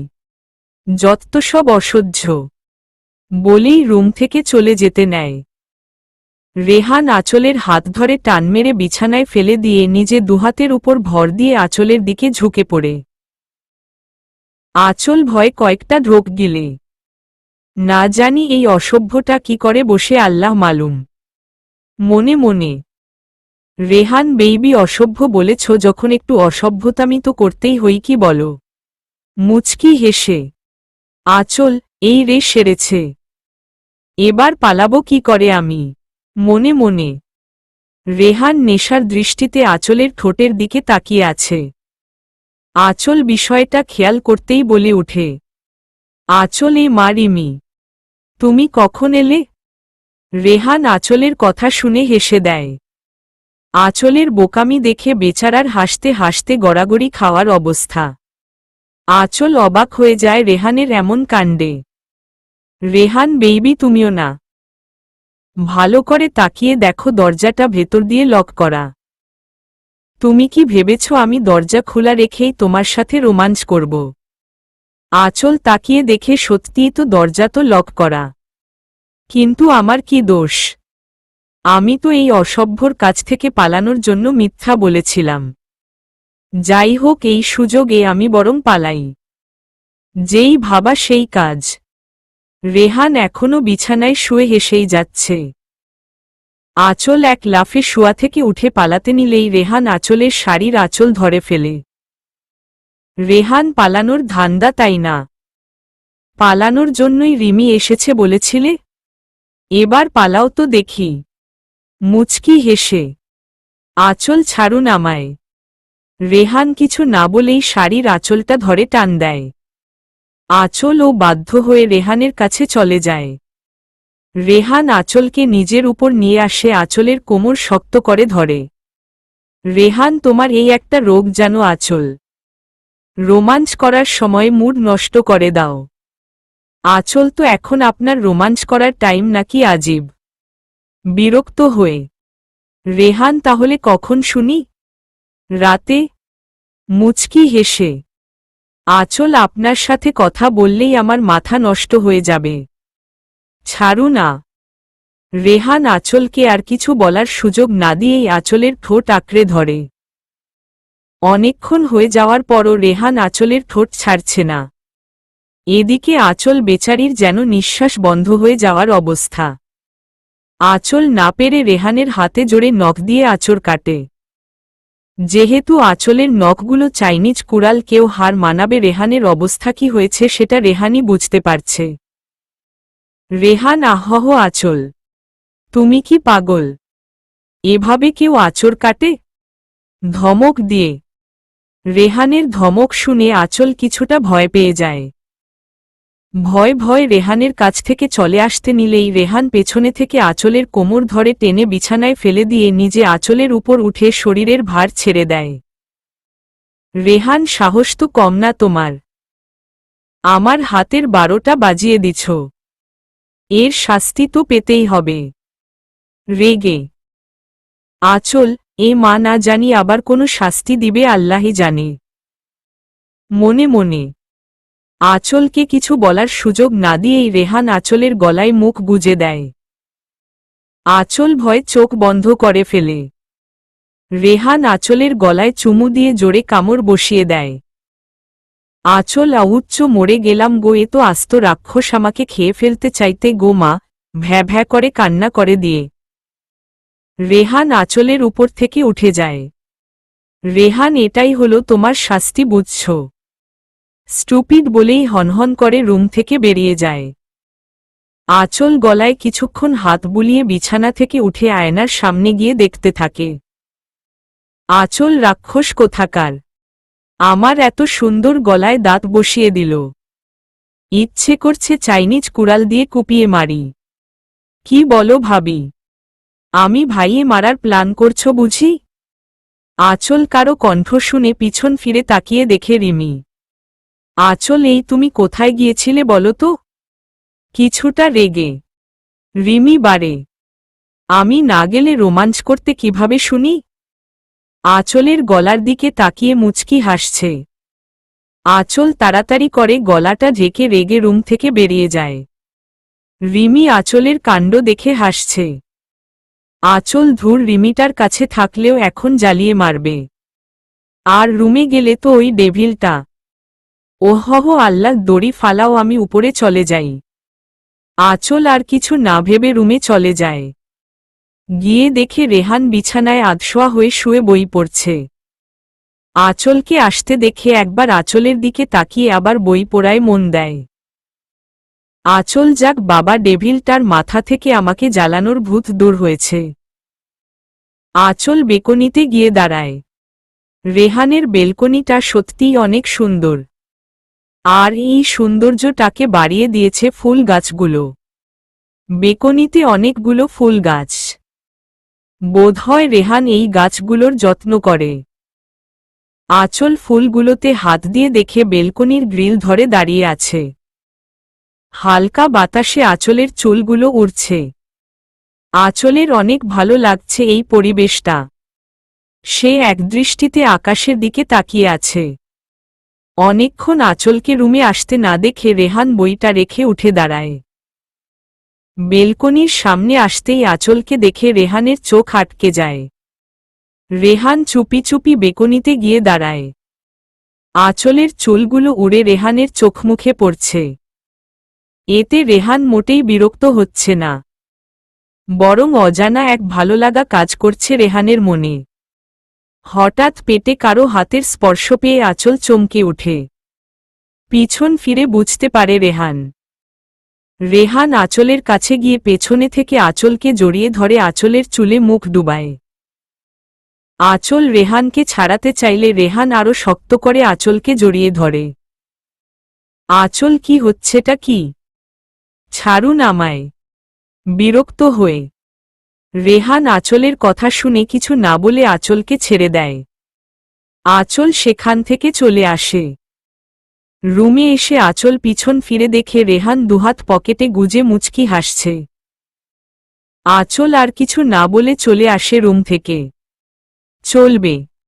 যত সব অসহ্য। বলেই রুম থেকে চলে যেতে নেয়। রেহান আঁচলের হাত ধরে টান মেরে বিছানায় ফেলে দিয়ে নিজে দুহাতের উপর ভর দিয়ে আঁচলের দিকে ঝুঁকে পড়ে। আঁচল ভয় কয়েকটা ঢোক গিলে। না জানি এই অসভ্যটা কি করে বসে, আল্লাহ মালুম। মনে মনে রেহান, বেইবি, অসভ্য বলেছ যখন, একটু অসভ্যতামি তো করতেই হই, কি বলো? মুচকি হেসে আঁচল, এই রে সেরেছে, এবার পালাবো কি করে আমি। মনে মনে রেহান নেশার দৃষ্টিতে আঁচলের ঠোঁটের দিকে তাকিয়ে আছে। আঁচল বিষয়টা খেয়াল করতেই বলে ওঠে, আঁচল, এ মা রিমি, তুমি কখন এলে? রেহান আঁচলের কথা শুনে হেসে দেয়। আঁচলের বোকামি দেখে বেচারার হাসতে হাসতে গড়াগড়ি খাওয়ার অবস্থা। আঁচল অবাক হয়ে যায় রেহানের এমন কাণ্ডে। রেহান বেইবি তুমিও না? ভালো করে তাকিয়ে দেখো দরজাটা ভেতর দিয়ে লক করা। তুমি কি ভেবেছ আমি দরজা খোলা রেখেই তোমার সাথে রোমাঞ্চ করব? আঁচল তাকিয়ে দেখে সত্যিই তো দরজা তো লক করা। কিন্তু আমার কি দোষ? আমি তো এই অসভ্যর কাছ থেকে পালানোর জন্য মিথ্যা বলেছিলাম। যাই হোক এই সুযোগে আমি বরং পালাই। যেই ভাবা সেই কাজ। রেহান এখনো বিছানায় শুয়ে হেসেই যাচ্ছে। আঁচল এক লাফে শোয়া থেকে উঠে পালাতে নিলেই রেহান আঁচলের শাড়ির আঁচল ধরে ফেলে। রেহান পালানোর ধান্দা তাই না? পালানোর জন্যই রিমি এসেছে বলেছিলে? এবার পালাও তো দেখি। মুচকি হেসে, আঁচল ছাড়ুন আমায়। রেহান কিছু না বলেই শাড়ির আঁচলটা ধরে টান দেয়। আঁচল ও বাধ্য হয়ে রেহানের কাছে চলে যায়। রেহান আঁচলকে নিজের উপর নিয়ে আসে আঁচলের কোমর শক্ত করে ধরে। রেহান তোমার এই একটা রোগ জানো আঁচল। রোমাঞ্চ করার সময় মুড নষ্ট করে দাও। আঁচল তো এখন আপনার রোমাঞ্চ করার টাইম নাকি আজীব? বিরক্ত হয়ে, রেহান তাহলে কখন শুনি? রাতে? মুচকি হেসে, আঁচল আপনার সাথে কথা বললেই আমার মাথা নষ্ট হয়ে যাবে। ছাড়ু না। রেহান আঁচলকে আর কিছু বলার সুযোগ না দিয়েই আঁচলের ঠোঁট আঁকড়ে ধরে। অনেকক্ষণ হয়ে যাওয়ার পরও রেহান আঁচলের ঠোঁট ছাড়ছে না। এদিকে আঁচল বেচারির যেন নিঃশ্বাস বন্ধ হয়ে যাওয়ার অবস্থা। আঁচল না পেরে রেহানের হাতে জোরে নখ দিয়ে আঁচড় কাটে। যেহেতু আঁচলের নখগুলো চাইনিজ কুড়াল কেউ হার মানাবে রেহানের অবস্থা কি হয়েছে সেটা রেহানই বুঝতে পারছে। রেহান আহহ আঁচল, তুমি কি পাগল? এভাবে কেউ আঁচড় কাটে? ধমক দিয়ে। রেহানের ধমক শুনে আঁচল কিছুটা ভয় পেয়ে যায়। ভয় ভয় রেহানের কাছ থেকে চলে আসতে নিলেই রেহান পেছনে থেকে আঁচলের কোমর ধরে টেনে বিছানায় ফেলে দিয়ে নিজে আঁচলের উপর উঠে শরীরের ভার ছেড়ে দেয়। রেহান সাহস তো কম না তোমার? আমার হাতের 12টা বাজিয়ে দিছ। এর শাস্তি তো পেতেই হবে। রেগে, আঁচল, এ মা না জানি আবার কোনো শাস্তি দিবে আল্লাহই জানে। মনে মনে। আঁচলকে কিছু বলার সুযোগ না দিয়েই রেহান আঁচলের গলায় মুখ গুজে দেয়। আঁচল ভয়ে চোখ বন্ধ করে ফেলে। রেহান আঁচলের গলায় চুমু দিয়ে জোরে কামড় বসিয়ে দেয়। আঁচল আউচ্চ মরে গেলাম গো, এ তো আস্ত রাক্ষস, আমাকে খেয়ে ফেলতে চাইতে গো মা, ভ্যা ভ্যা করে কান্না করে দিয়ে রেহান আঁচলের উপর থেকে উঠে যায়। রেহান এটাই হলো তোমার শাস্তি বুঝছ? স্টুপিড বলেই হনহন করে রুম থেকে বেরিয়ে যায়। আঁচল গলায় কিছুক্ষণ হাত বুলিয়ে বিছানা থেকে উঠে আয়নার সামনে গিয়ে দেখতে থাকে। আঁচল রাক্ষস কোথাকার, আমার এত সুন্দর গলায় দাঁত বসিয়ে দিল। ইচ্ছে করছে চাইনিজ কুড়াল দিয়ে কুপিয়ে মারি। কি বলো ভাবি? আমি ভাইয়ে মারার প্ল্যান করছো বুঝি? আঁচল কারো কণ্ঠ শুনে পিছন ফিরে তাকিয়ে দেখে রিমি। আঁচল, এই তুমি কোথায় গিয়েছিলে বলো তো? কিছুটা রেগে রিমি বাড়ে, আমি না গেলে রোমাঞ্চ করতে কিভাবে শুনি? আঁচলের গলার দিকে তাকিয়ে মুচকি হাসছে। আঁচল তাড়াতাড়ি করে গলাটা ঢেকে রেগে রুম থেকে বেরিয়ে যায়। রিমি আঁচলের কাণ্ড দেখে হাসছে। আঁচল ধুর রিমিটার কাছে থাকলেও এখন জ্বালিয়ে মারবে। আর রুমে গেলে তো ওই ডেভিলটা। ওহহ আল্লাহ, দড়ি ফালাও, আমি উপরে চলে যাই। আঁচল আর কিছু না ভেবে রুমে চলে যায়। গিয়ে দেখে রেহান বিছানায় আধশোয়া হয়ে শুয়ে বই পড়ছে। আঁচলকে আসতে দেখে একবার আঁচলের দিকে তাকিয়ে আবার বই পড়ায় মন দেয়। আঁচল, যাক বাবা, ডেভিলটার মাথা থেকে আমাকে জ্বালানোর ভূত দূর হয়েছে। আঁচল বেলকনিতে গিয়ে দাঁড়ায়। রেহানের বেলকনিটা সত্যিই অনেক সুন্দর। আর এই সৌন্দর্যটাকে বাড়িয়ে দিয়েছে ফুল গাছগুলো। বেকনিতে অনেকগুলো ফুল গাছ। বোধহয় রেহান এই গাছগুলোর যত্ন করে। আঁচল ফুলগুলোতে হাত দিয়ে দেখে বেলকনির গ্রিল ধরে দাঁড়িয়ে আছে। হালকা বাতাসে আঁচলের চুলগুলো উড়ছে। আঁচলের অনেক ভালো লাগছে এই পরিবেশটা। সে একদৃষ্টিতে আকাশের দিকে তাকিয়ে আছে। অনেকক্ষণ আঁচলকে রুমে আসতে না দেখে রেহান বইটা রেখে উঠে দাঁড়ায়। বেলকনির সামনে আসতেই আঁচলকে দেখে রেহানের চোখ আটকে যায়। রেহান চুপি চুপি বেকনিতে গিয়ে দাঁড়ায়। আঁচলের চুলগুলো উড়ে রেহানের চোখমুখে পড়ছে। এতে রেহান মোটেই বিরক্ত হচ্ছে না, বরং অজানা এক ভালো লাগা কাজ করছে রেহানের মনে। হঠাৎ পেটে কারো হাতের স্পর্শ পেয়ে আঁচল চমকে ওঠে। পিছন ফিরে বুঝতে পারে রেহান। রেহান আঁচলের কাছে গিয়ে পেছনে থেকে আঁচলকে জড়িয়ে ধরে আঁচলের চুলে মুখ ডুবায়। আঁচল রেহানকে ছাড়াতে চাইলে রেহান আরো শক্ত করে আঁচলকে জড়িয়ে ধরে। আঁচল কি হচ্ছেটা কি? ছাড়ুন আমায়। বিরক্ত হয়ে রেহান আঁচলের কথা শুনে কিছু না বলে আঁচলকে ছেড়ে দেয়। আঁচল সেখান থেকে চলে আসে। রুমে এসে আঁচল পিছন ফিরে দেখে রেহান দুহাত পকেটে গুজে মুচকি হাসছে। আঁচল আর কিছু না বলে চলে আসে রুম থেকে। চলবে।